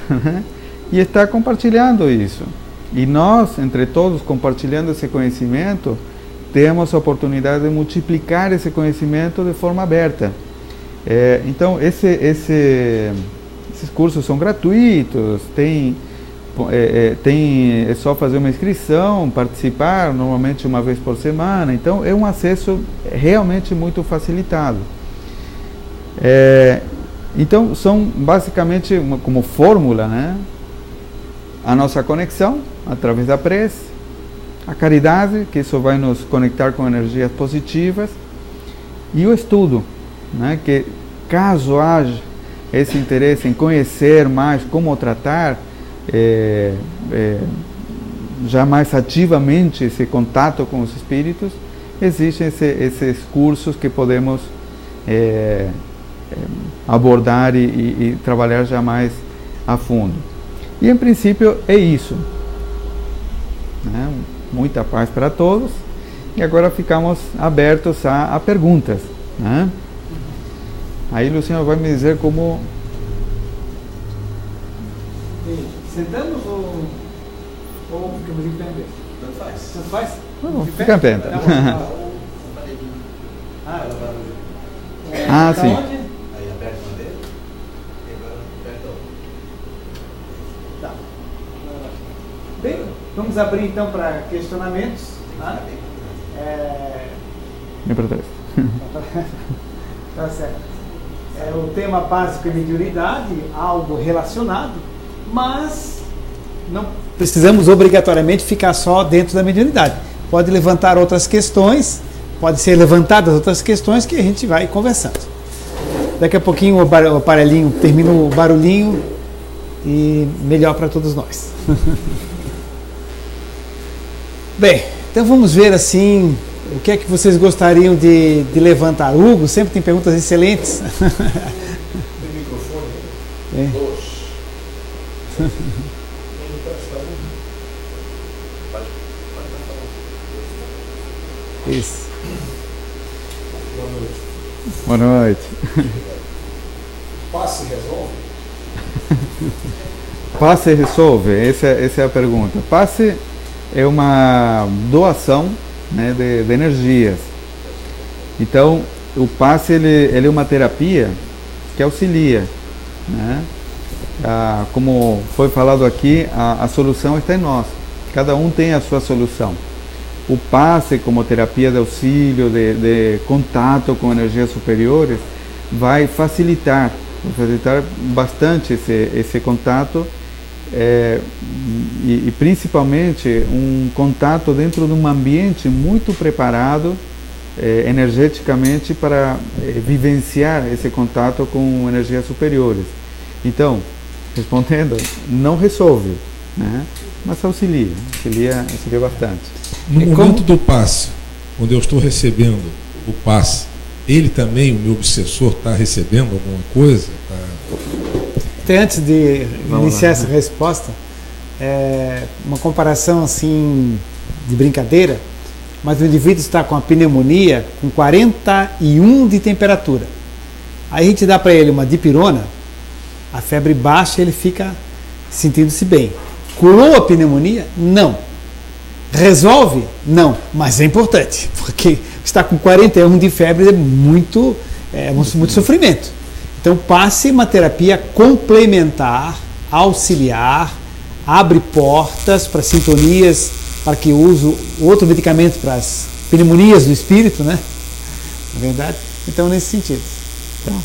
né, e está compartilhando isso. E nós, entre todos, compartilhando esse conhecimento, temos a oportunidade de multiplicar esse conhecimento de forma aberta. Então, esses cursos são gratuitos, é só fazer uma inscrição, participar, normalmente uma vez por semana. Então, é um acesso realmente muito facilitado. Então, são basicamente como fórmula, né? A nossa conexão através da prece, a caridade, que isso vai nos conectar com energias positivas, e o estudo, né? Que caso haja esse interesse em conhecer mais como tratar, já mais ativamente esse contato com os espíritos, existem esses cursos que podemos abordar e trabalhar já mais a fundo. E em princípio é isso, né? Muita paz para todos, e agora ficamos abertos a perguntas, né? Aí Luciano vai me dizer como... Sentamos ou ficamos em pé mesmo? Tanto faz. Tanto faz? Fica em pé, então. Sim. Onde? Aí aperta uma vez, e agora aperta outra. Tá. Bem, vamos abrir então para questionamentos. Tá? Me protege. Tá certo. O tema básico é mediunidade, algo relacionado, mas não precisamos obrigatoriamente ficar só dentro da mediunidade. Pode levantar outras questões, pode ser levantadas outras questões que a gente vai conversando. Daqui a pouquinho o aparelhinho termina o barulhinho e melhor para todos nós. Bem, então vamos ver assim o que é que vocês gostariam de levantar. Hugo sempre tem perguntas excelentes. Tem microfone? É. Dois. Isso. Boa noite. Boa noite. passe resolve? Passe resolve? Essa é a pergunta. Passe é uma doação, né, de energias. Então, o passe ele é uma terapia que auxilia, né? Como foi falado aqui, a solução está em nós. Cada um tem a sua solução. O passe, como terapia de auxílio, de contato com energias superiores, vai facilitar bastante esse contato, e principalmente um contato dentro de um ambiente muito preparado energeticamente para vivenciar esse contato com energias superiores. Então, respondendo, não resolve, né? Mas auxilia bastante. No momento do passe, onde eu estou recebendo o passe, ele também, o meu obsessor, está recebendo alguma coisa? Até antes de iniciar essa resposta, uma comparação assim de brincadeira, mas o indivíduo está com a pneumonia com 41 de temperatura. Aí a gente dá para ele uma dipirona, a febre baixa, ele fica sentindo-se bem. Curou a pneumonia? Não. Resolve? Não. Mas é importante, porque estar com 41 de febre é muito sofrimento. Então, passe uma terapia complementar, auxiliar, abre portas para sintonias, para que use outro medicamento para as pneumonias do espírito, né? Na verdade? Então, nesse sentido. Então,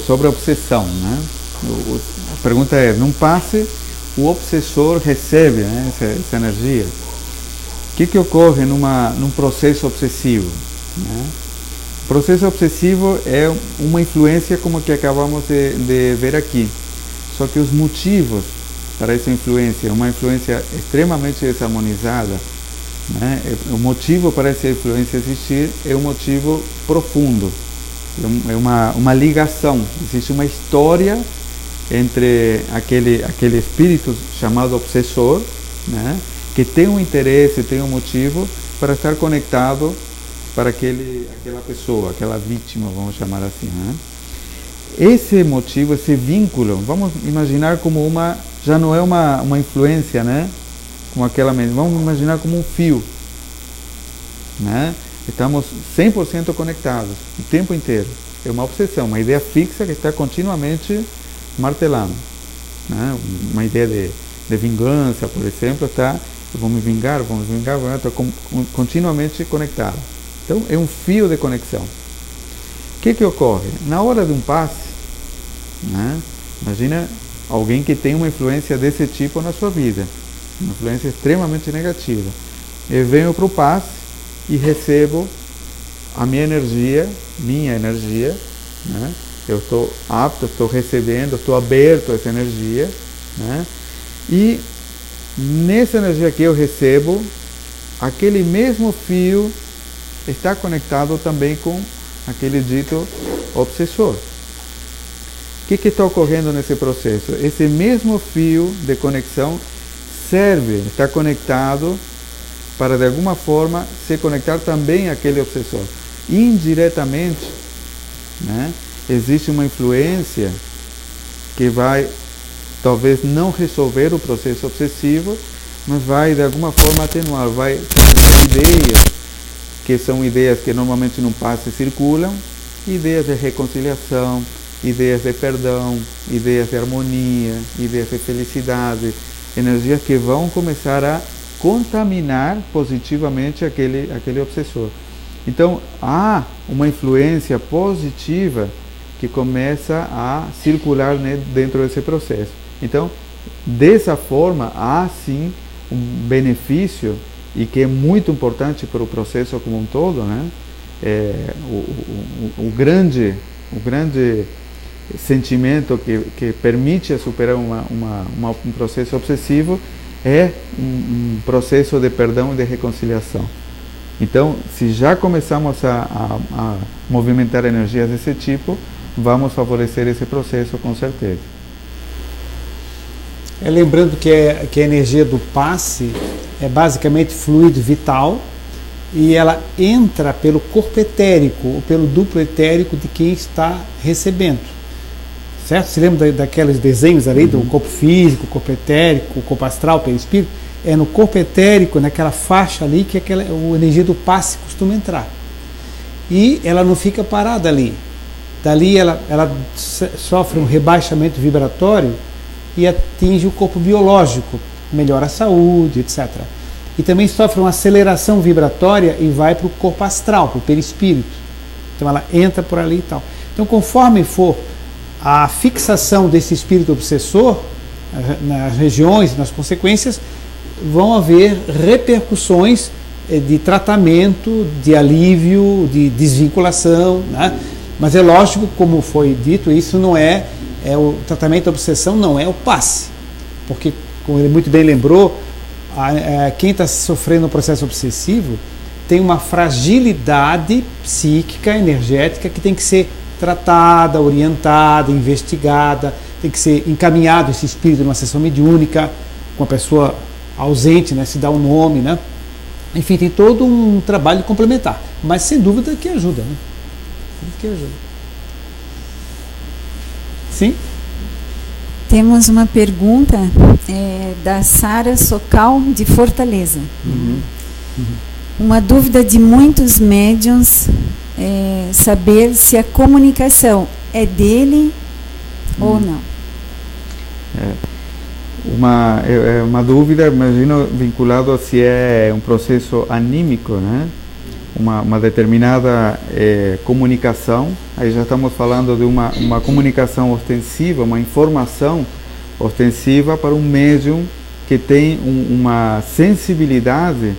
sobre a obsessão, né? A pergunta é, num passe, o obsessor recebe, né, essa energia. O que ocorre num processo obsessivo, né? O processo obsessivo é uma influência como que acabamos de ver aqui. Só que os motivos para essa influência, uma influência extremamente desarmonizada, né? O motivo para essa influência existir é um motivo profundo. É uma ligação, existe uma história entre aquele espírito chamado obsessor, né, que tem um interesse, tem um motivo para estar conectado para aquela pessoa, aquela vítima, vamos chamar assim, né? Esse motivo, esse vínculo, vamos imaginar como já não é uma influência, né, como vamos imaginar como um fio, né? Estamos 100% conectados o tempo inteiro. É uma obsessão, uma ideia fixa que está continuamente martelando, né? Uma ideia de vingança, por exemplo, eu vou me vingar, estou continuamente conectado. Então, é um fio de conexão. O que ocorre? Na hora de um passe, né? Imagina alguém que tem uma influência desse tipo na sua vida, uma influência extremamente negativa. Eu venho para o passe e recebo a minha energia, né? Eu estou apto, estou recebendo, estou aberto a essa energia, né? E nessa energia que eu recebo, aquele mesmo fio está conectado também com aquele dito obsessor. O que está ocorrendo nesse processo? Esse mesmo fio de conexão está conectado para de alguma forma se conectar também àquele obsessor. Indiretamente, né, existe uma influência que vai talvez não resolver o processo obsessivo, mas vai de alguma forma atenuar, vai ter ideias que são ideias que normalmente no passe circulam, ideias de reconciliação, ideias de perdão, ideias de harmonia, ideias de felicidade, energias que vão começar a contaminar positivamente aquele obsessor. Então, há uma influência positiva que começa a circular, né, dentro desse processo. Então, dessa forma, há sim um benefício, e que é muito importante para o processo como um todo, né? O grande sentimento que permite superar um processo obsessivo é um processo de perdão e de reconciliação. Então, se já começamos a movimentar energias desse tipo, vamos favorecer esse processo com certeza. Lembrando que a energia do passe é basicamente fluido vital e ela entra pelo corpo etérico ou pelo duplo etérico de quem está recebendo. certo? Se lembra daqueles desenhos ali do corpo físico, corpo etérico, corpo astral, perispírito? É no corpo etérico, naquela faixa ali, que a energia do passe costuma entrar. E ela não fica parada ali. Dali ela sofre um rebaixamento vibratório e atinge o corpo biológico, melhora a saúde, etc. E também sofre uma aceleração vibratória e vai para o corpo astral, para o perispírito. Então ela entra por ali e tal. Então, conforme for a fixação desse espírito obsessor nas regiões, nas consequências, vão haver repercussões de tratamento, de alívio, de desvinculação, né? Mas é lógico, como foi dito, isso não é o tratamento da obsessão, não é o passe, porque, como ele muito bem lembrou, quem está sofrendo um processo obsessivo tem uma fragilidade psíquica, energética, que tem que ser tratada, orientada, investigada, tem que ser encaminhado esse espírito numa sessão mediúnica, com a pessoa ausente, né, se dá o nome, né? Enfim, tem todo um trabalho complementar, mas sem dúvida que ajuda, né? Que ajuda. Sim? Temos uma pergunta da Sara Socal, de Fortaleza. Uma dúvida de muitos médiuns é saber se a comunicação é dele ou não. Uma dúvida, imagino, vinculado a se é um processo anímico, né? Uma determinada comunicação. Aí já estamos falando de uma comunicação ostensiva, uma informação ostensiva para um médium que tem uma sensibilidade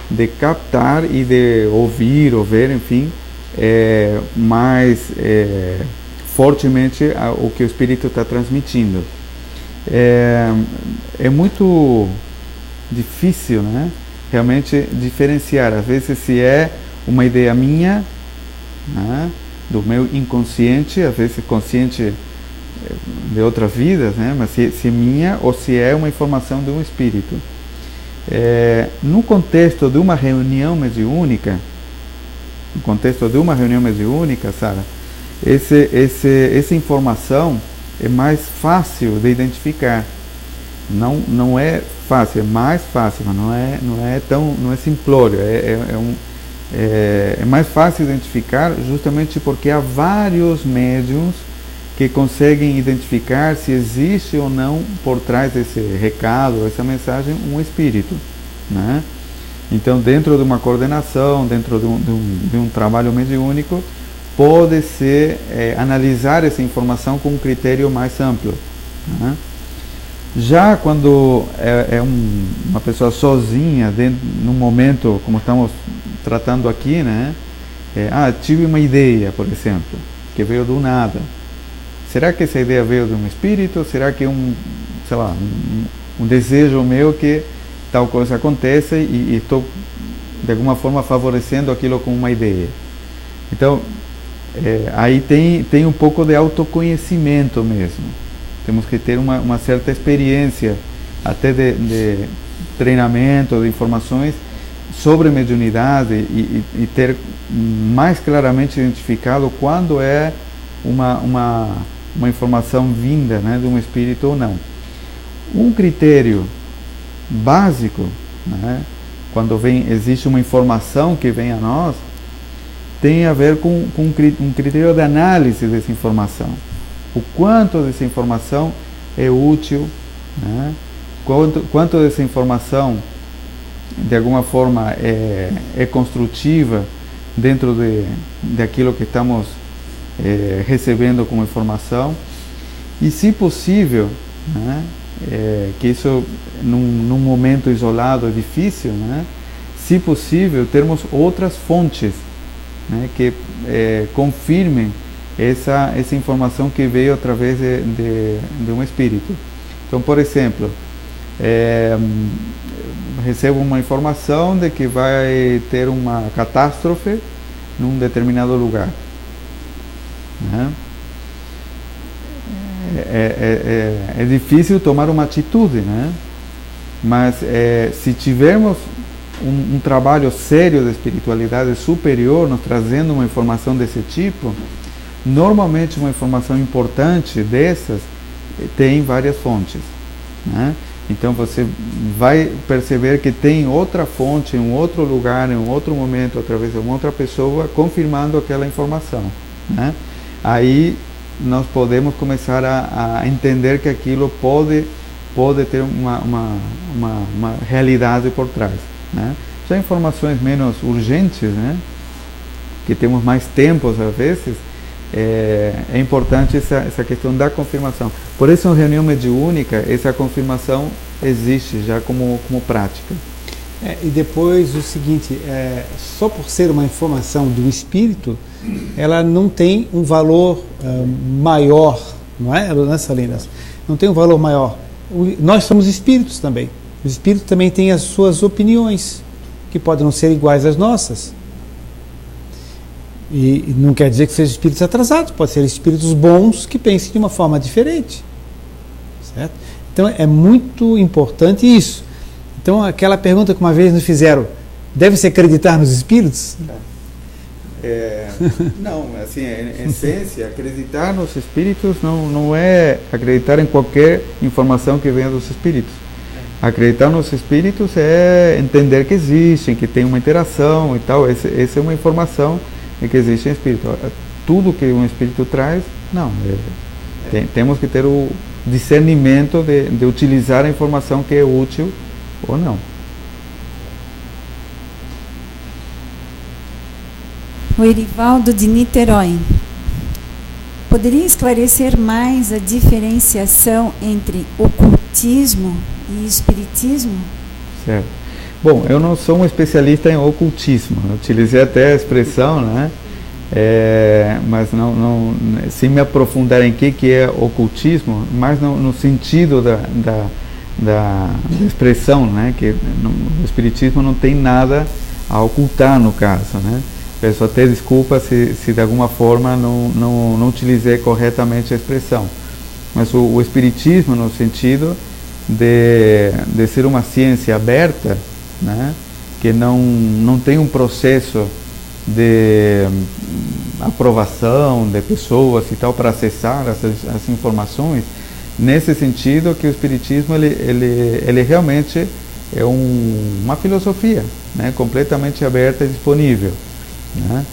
de captar e de ouvir ou ver, enfim, mais fortemente o que o espírito está transmitindo. É muito difícil, né, realmente diferenciar, às vezes, se é uma ideia minha, né, do meu inconsciente, às vezes consciente de outras vidas, né, mas se é minha ou se é uma informação de um espírito. No contexto de uma reunião mediúnica, Sara, essa informação é mais fácil de identificar. Não é fácil, é mais fácil, mas não é simplório. É mais fácil identificar, justamente porque há vários médiuns que conseguem identificar se existe ou não por trás desse recado, essa mensagem, um espírito, né? Então, dentro de uma coordenação, dentro de um trabalho mediúnico, pode-se analisar essa informação com um critério mais amplo, né? Já quando uma pessoa sozinha, num momento como estamos tratando aqui, né? Tive uma ideia, por exemplo, que veio do nada. Será que essa ideia veio de um espírito? Será que um desejo meu que tal coisa aconteça e estou, de alguma forma, favorecendo aquilo com uma ideia? Então, aí tem um pouco de autoconhecimento mesmo. Temos que ter uma certa experiência, até de treinamento, de informações sobre mediunidade e ter mais claramente identificado quando é uma informação vinda, né, de um espírito ou não. Um critério básico, né, quando existe uma informação que vem a nós, tem a ver com um critério de análise dessa informação. O quanto dessa informação é útil, né, quanto dessa informação, de alguma forma, é construtiva dentro daquilo que estamos recebendo como informação, e, se possível, né, que isso num momento isolado é difícil, né, se possível, termos outras fontes, né, que confirmem essa informação que veio através de um espírito. Então, por exemplo, recebo uma informação de que vai ter uma catástrofe num determinado lugar, né? É difícil tomar uma atitude, né? Mas se tivermos um trabalho sério de espiritualidade superior, nos trazendo uma informação desse tipo, Normalmente uma informação importante dessas tem várias fontes, né? Então você vai perceber que tem outra fonte em um outro lugar, em um outro momento, através de uma outra pessoa, confirmando aquela informação, né? Aí nós podemos começar a entender que aquilo pode ter uma realidade por trás, né? Já informações menos urgentes, né, que temos mais tempos às vezes, é importante essa questão da confirmação. Por isso, em reunião mediúnica, essa confirmação existe já como prática. E depois o seguinte, só por ser uma informação do espírito, ela não tem um valor maior, não é, Salinas? Não tem um valor maior. Nós somos espíritos também. Os espíritos também têm as suas opiniões, que podem não ser iguais às nossas. E não quer dizer que sejam espíritos atrasados, pode ser espíritos bons que pensem de uma forma diferente. Certo? Então é muito importante isso. Então aquela pergunta que uma vez nos fizeram, deve-se acreditar nos espíritos? Não, assim, em essência, acreditar nos espíritos não é acreditar em qualquer informação que venha dos espíritos. Acreditar nos espíritos é entender que existem, que tem uma interação e tal. Essa é uma informação de que existe um espírito. Tudo que um espírito traz, não. Temos que ter o discernimento de utilizar a informação que é útil ou não. O Erivaldo de Niterói. Poderia esclarecer mais a diferenciação entre ocultismo e espiritismo? Certo. Bom, eu não sou um especialista em ocultismo. Eu utilizei até a expressão, né? Mas não, sem me aprofundar em que é ocultismo, mas no sentido da expressão, né? Que o espiritismo não tem nada a ocultar no caso, né? Peço até desculpa se de alguma forma não utilizei corretamente a expressão. Mas o espiritismo, no sentido de ser uma ciência aberta, né, que não tem um processo de aprovação de pessoas e tal para acessar as informações, nesse sentido que o espiritismo ele realmente é uma filosofia, né, completamente aberta e disponível, né?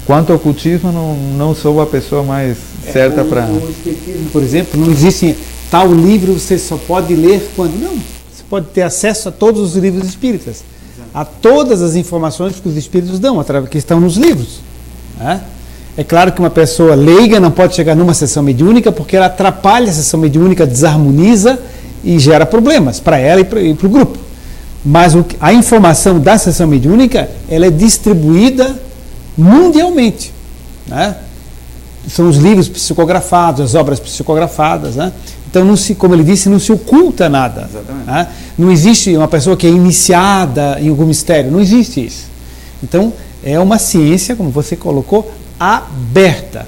Quanto ao ocultismo, não sou a pessoa mais certa para... O espiritismo, por exemplo, não existe tal livro você só pode ler quando... Não, você pode ter acesso a todos os livros espíritas, a todas as informações que os espíritos dão, que estão nos livros, né? É claro que uma pessoa leiga não pode chegar numa sessão mediúnica porque ela atrapalha a sessão mediúnica, desarmoniza e gera problemas para ela e para o grupo. Mas a informação da sessão mediúnica, ela é distribuída mundialmente, né? São os livros psicografados, as obras psicografadas, né? Então, como ele disse, não se oculta nada, né? Não existe uma pessoa que é iniciada em algum mistério, não existe isso. Então, é uma ciência, como você colocou, aberta.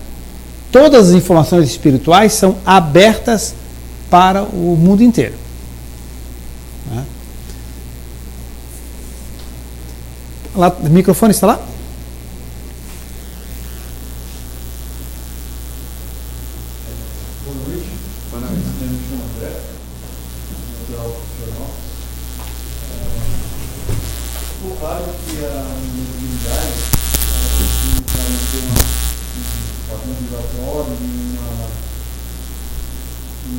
Todas as informações espirituais são abertas para o mundo inteiro, né? Lá, o microfone está lá? Boa noite. Boa noite. Eu me chamo André, natural profissional. Ficou claro que a mediunidade precisa ter um padrão vibratório e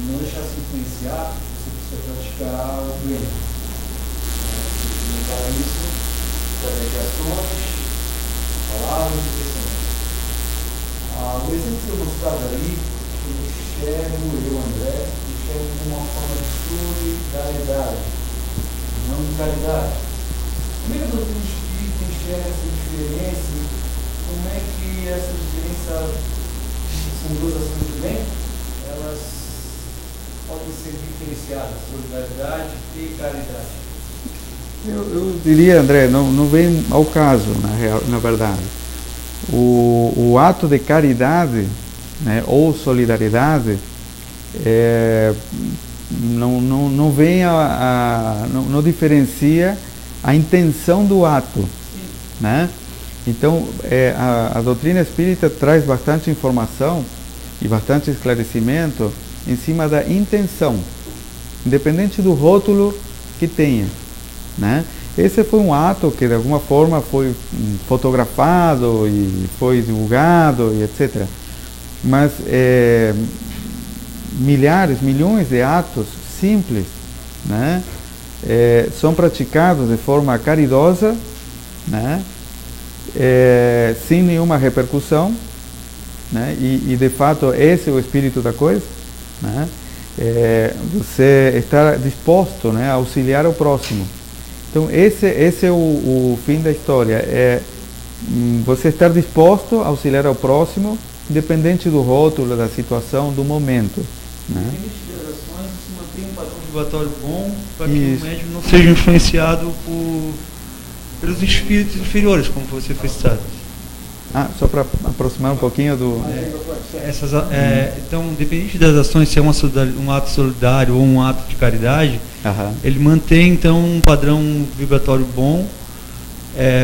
não deixar se influenciar se você praticar o bem. Se para isso, através de ações, palavras e expressões. O exemplo que eu mostrava aí, eu André, enxergo como uma forma de solidariedade, não de caridade. Como é que a doutrina espírita enxerga essa diferença? Como é que essa diferença, são duas ações do bem, elas podem ser diferenciadas, solidariedade e caridade? Eu diria, André, não vem ao caso, na verdade. O ato de caridade, né, ou solidariedade, não vem não diferencia a intenção do ato, né? Então, a doutrina espírita traz bastante informação e bastante esclarecimento em cima da intenção, independente do rótulo que tenha, né? Esse foi um ato que de alguma forma foi fotografado e foi divulgado e etc. Mas milhares, milhões de atos simples, né, são praticados de forma caridosa, né, sem nenhuma repercussão, né, e de fato esse é o espírito da coisa, né, você está disposto, né, a auxiliar o próximo. Então esse é o fim da história, você estar disposto a auxiliar ao próximo, independente do rótulo, da situação, do momento, né? Independente das ações, se mantém um padrão vibratório bom para que o médium não seja influenciado pelos espíritos inferiores, como você foi citado. Só para aproximar um pouquinho do... Então, independente das ações, se é um ato solidário ou um ato de caridade, ele mantém então um padrão vibratório bom,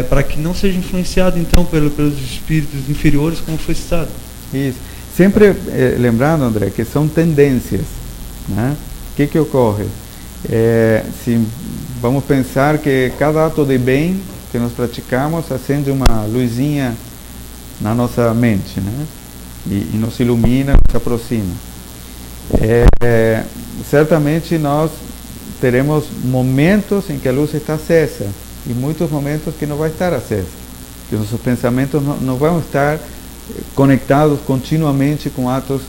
para que não seja influenciado então pelos espíritos inferiores, como foi citado. Isso. Sempre lembrando, André, que são tendências, né? O que ocorre? Se vamos pensar que cada ato de bem que nós praticamos acende uma luzinha na nossa mente, né? E nos ilumina, nos aproxima. Certamente nós teremos momentos em que a luz está acesa e muitos momentos que não vai estar acesa, que nossos pensamentos não vão estar conectados continuamente com atos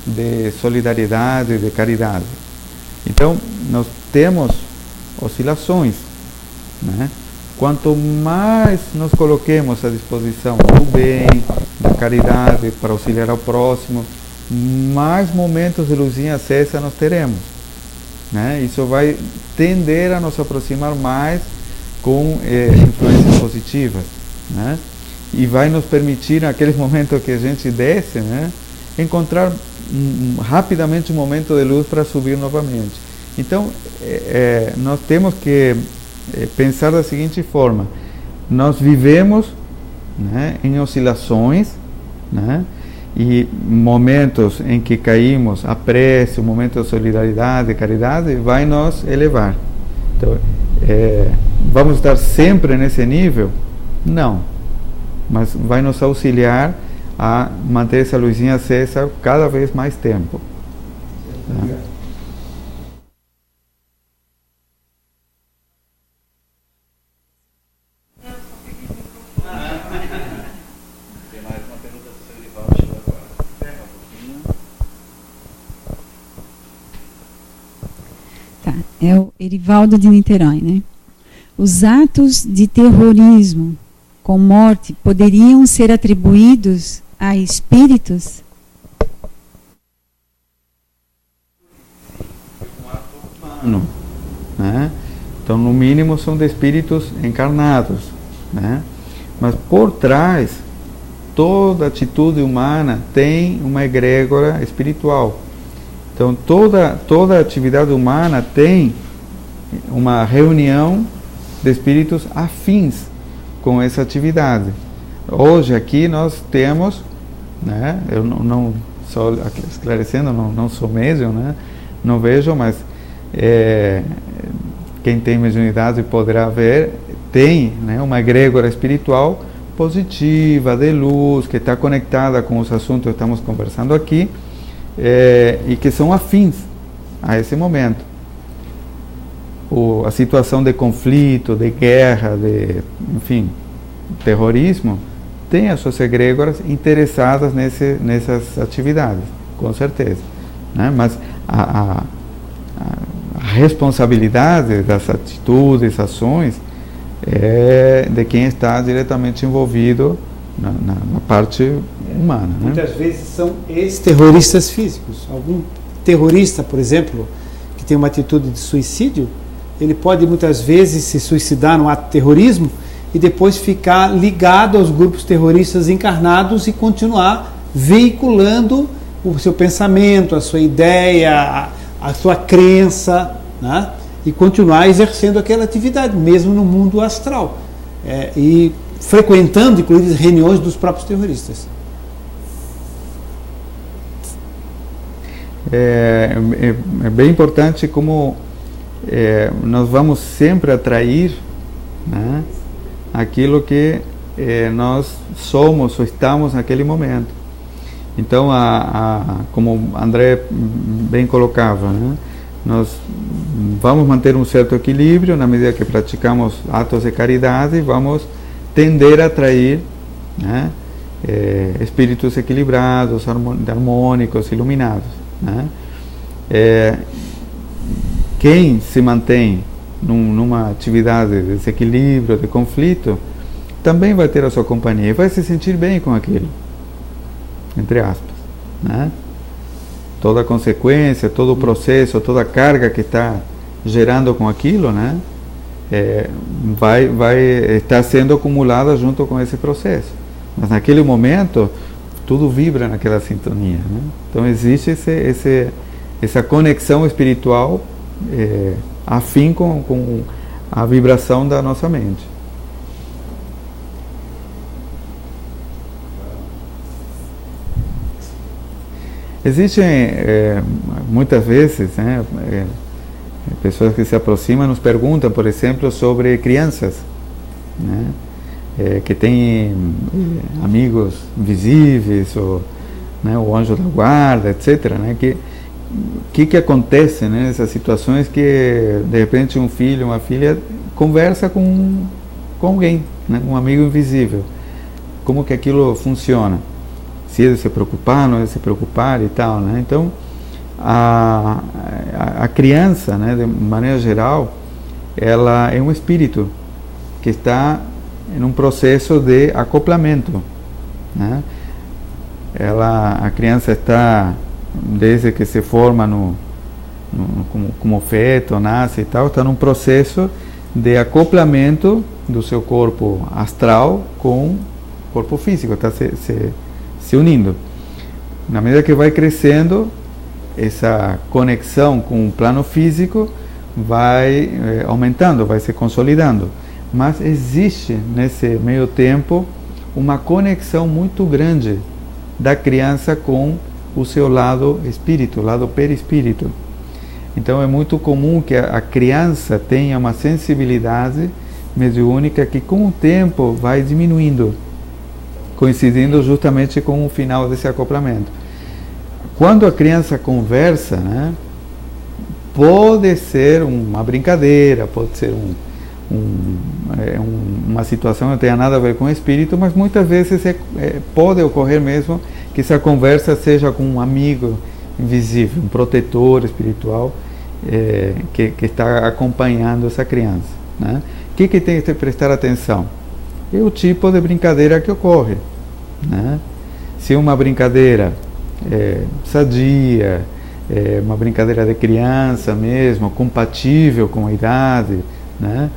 de solidariedade, de caridade. Então, nós temos oscilações, né? Quanto mais nos coloquemos à disposição do bem, da caridade, para auxiliar ao próximo, mais momentos de luzinha acesa nós teremos, né? Isso vai tender a nos aproximar mais com influências positivas, né? E vai nos permitir, naqueles momentos que a gente desce, né, encontrar rapidamente um momento de luz para subir novamente. Então, nós temos que pensar da seguinte forma: nós vivemos, né, em oscilações, né, e momentos em que caímos, a prece, o momento de solidariedade, caridade, vai nos elevar. Então, vamos estar sempre nesse nível? Não. Mas vai nos auxiliar a manter essa luzinha acesa cada vez mais tempo. Tá? Tá, é o Erivaldo de Niterói, né? Os atos de terrorismo com morte poderiam ser atribuídos a espíritos? Humano, né? Então, no mínimo, são de espíritos encarnados, né? Mas por trás, toda atitude humana tem uma egrégora espiritual. Então, toda atividade humana tem uma reunião de espíritos afins com essa atividade. Hoje aqui nós temos, né, eu não só esclarecendo, não sou médium, né, não vejo, mas quem tem mediunidade poderá ver, tem, né, uma egrégora espiritual positiva, de luz, que está conectada com os assuntos que estamos conversando aqui, e que são afins a esse momento. A situação de conflito, de guerra, enfim, terrorismo, tem as suas egrégoras interessadas nessas atividades, com certeza, né? Mas a responsabilidade das atitudes, ações, é de quem está diretamente envolvido na parte humana, né? Muitas vezes são ex-terroristas físicos. Algum terrorista, por exemplo, que tem uma atitude de suicídio, ele pode muitas vezes se suicidar num ato de terrorismo e depois ficar ligado aos grupos terroristas encarnados e continuar veiculando o seu pensamento, a sua ideia, a sua crença, né? E continuar exercendo aquela atividade, mesmo no mundo astral. E frequentando, inclusive, reuniões dos próprios terroristas. É bem importante como nós vamos sempre atrair, né, aquilo que nós somos ou estamos naquele momento. Então, como André bem colocava, né, nós vamos manter um certo equilíbrio na medida que praticamos atos de caridade e vamos tender a atrair, né, espíritos equilibrados, harmônicos, iluminados, né? Quem se mantém numa atividade de desequilíbrio, de conflito, também vai ter a sua companhia e vai se sentir bem com aquilo, entre aspas, né? Toda a consequência, todo o processo, toda a carga que está gerando com aquilo, né, vai estar sendo acumulada junto com esse processo. Mas naquele momento tudo vibra naquela sintonia, né? Então existe essa conexão espiritual afim com a vibração da nossa mente. Existem muitas vezes, né, pessoas que se aproximam nos perguntam, por exemplo, sobre crianças, né, que têm amigos invisíveis, ou, né, o anjo da guarda, etc. Né, que acontece, né, nessas situações que de repente um filho, uma filha conversa com alguém, né, um amigo invisível. Como que aquilo funciona? Se é de se preocupar, não é de se preocupar e tal, né? Então, a criança, né, de maneira geral, ela é um espírito que está em um processo de acoplamento, né? A criança está, desde que se forma como feto, nasce e tal, está num processo de acoplamento do seu corpo astral com o corpo físico, está se unindo. Na medida que vai crescendo, essa conexão com o plano físico vai aumentando, vai se consolidando. Mas existe nesse meio tempo uma conexão muito grande da criança com o seu lado espírito, lado perispírito. Então é muito comum que a criança tenha uma sensibilidade mediúnica que com o tempo vai diminuindo, coincidindo justamente com o final desse acoplamento. Quando a criança conversa, né, pode ser uma brincadeira, pode ser uma situação que não tenha nada a ver com o espírito, mas muitas vezes pode ocorrer mesmo que essa conversa seja com um amigo invisível, um protetor espiritual que está acompanhando essa criança, né? O que tem que prestar atenção? É o tipo de brincadeira que ocorre, né? Se uma brincadeira sadia, uma brincadeira de criança mesmo, compatível com a idade, né?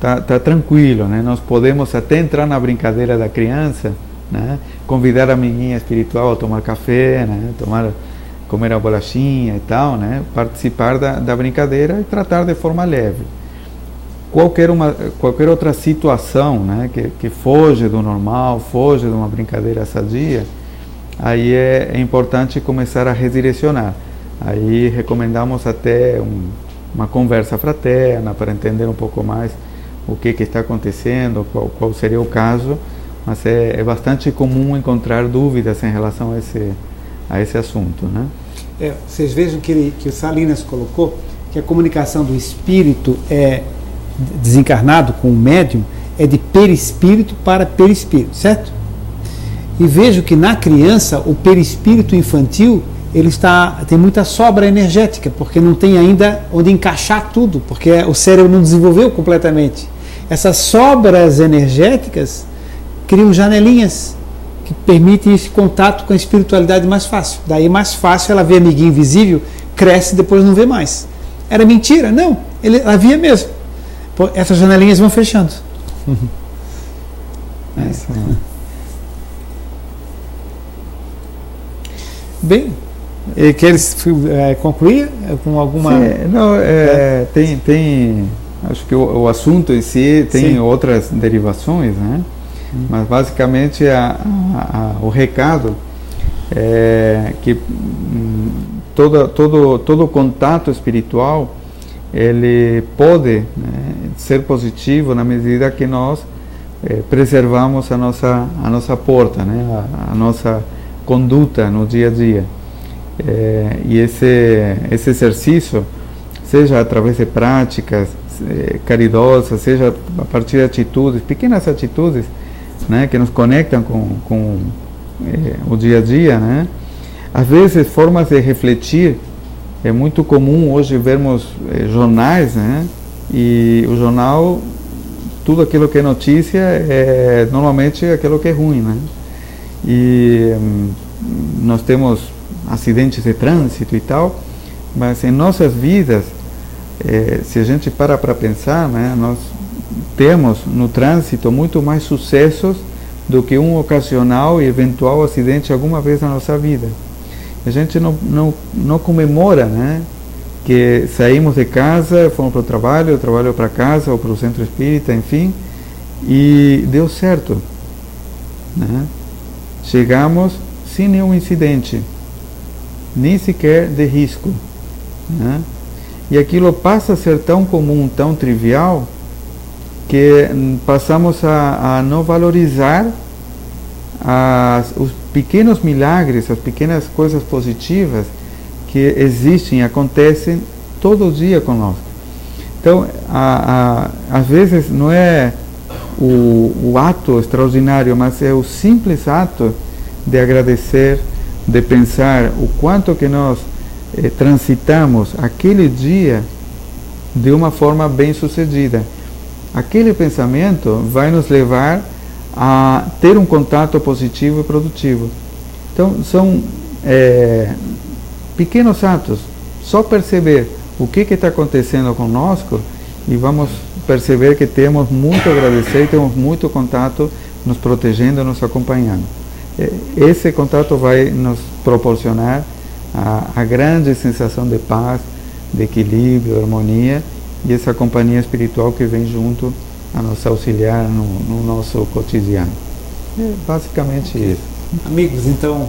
Tá tranquilo, né? Nós podemos até entrar na brincadeira da criança, né? Convidar a amiguinha espiritual a tomar café, né? Comer a bolachinha e tal, né? Participar da brincadeira e tratar de forma leve. Qualquer outra situação, né, que foge do normal, foge de uma brincadeira sadia, aí é importante começar a redirecionar. Aí recomendamos até uma conversa fraterna para entender um pouco mais o que está acontecendo, qual seria o caso, mas é bastante comum encontrar dúvidas em relação a esse assunto, né? Vocês vejam que o Salinas colocou que a comunicação do espírito desencarnado com o médium é de perispírito para perispírito, certo? E vejo que na criança o perispírito infantil tem muita sobra energética, porque não tem ainda onde encaixar tudo, porque o cérebro não desenvolveu completamente. Essas sobras energéticas criam janelinhas que permitem esse contato com a espiritualidade mais fácil. Daí mais fácil ela vê amiguinho invisível, cresce e depois não vê mais. Era mentira? Não, ela via mesmo. Essas janelinhas vão fechando. Bem, queres concluir com alguma... Sim, não, tem Acho que o assunto em si tem Sim. outras derivações, né? Mas basicamente o recado é que todo contato espiritual ele pode, né, ser positivo na medida que nós preservamos a nossa porta, né, a nossa conduta no dia a dia. E esse exercício, seja através de práticas caridosas, seja a partir de atitudes, pequenas atitudes, né, que nos conectam com o dia a dia, né? Às vezes formas de refletir. É muito comum hoje vermos jornais, né? E o jornal, tudo aquilo que é notícia é normalmente aquilo que é ruim, né? E nós temos acidentes de trânsito e tal, mas em nossas vidas, se a gente para pensar, né, nós temos no trânsito muito mais sucessos do que um ocasional e eventual acidente alguma vez na nossa vida. A gente não comemora, né, que saímos de casa, fomos para o trabalho para casa ou para o centro espírita, enfim, e deu certo, né? Chegamos sem nenhum incidente, nem sequer de risco, né? E aquilo passa a ser tão comum, tão trivial, que passamos a não valorizar os pequenos milagres, as pequenas coisas positivas que existem e acontecem todo dia conosco. Então, às vezes não é o ato extraordinário, mas é o simples ato de agradecer, de pensar o quanto que nós transitamos aquele dia de uma forma bem sucedida. Aquele pensamento vai nos levar a ter um contato positivo e produtivo. Então, são pequenos atos. Só perceber o que está acontecendo conosco e vamos perceber que temos muito a agradecer e temos muito contato nos protegendo, nos acompanhando. Esse contato vai nos proporcionar a grande sensação de paz, de equilíbrio, harmonia e essa companhia espiritual que vem junto a nos auxiliar no nosso cotidiano. É basicamente isso. Amigos, então,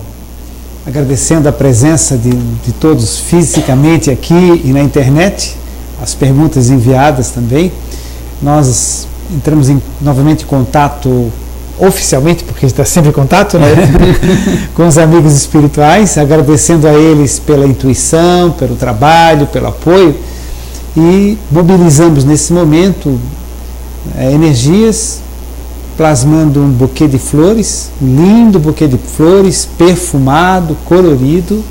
agradecendo a presença de todos fisicamente aqui e na internet, as perguntas enviadas também, nós entramos novamente em contato oficialmente, porque está sempre em contato, né? Com os amigos espirituais, agradecendo a eles pela intuição, pelo trabalho, pelo apoio, e mobilizamos nesse momento energias, plasmando um buquê de flores, um lindo buquê de flores, perfumado, colorido,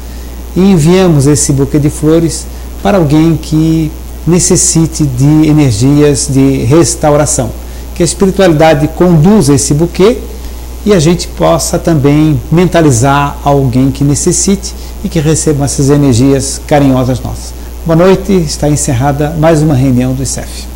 e enviamos esse buquê de flores para alguém que necessite de energias de restauração. Que a espiritualidade conduza esse buquê e a gente possa também mentalizar alguém que necessite e que receba essas energias carinhosas nossas. Boa noite, está encerrada mais uma reunião do ICEF.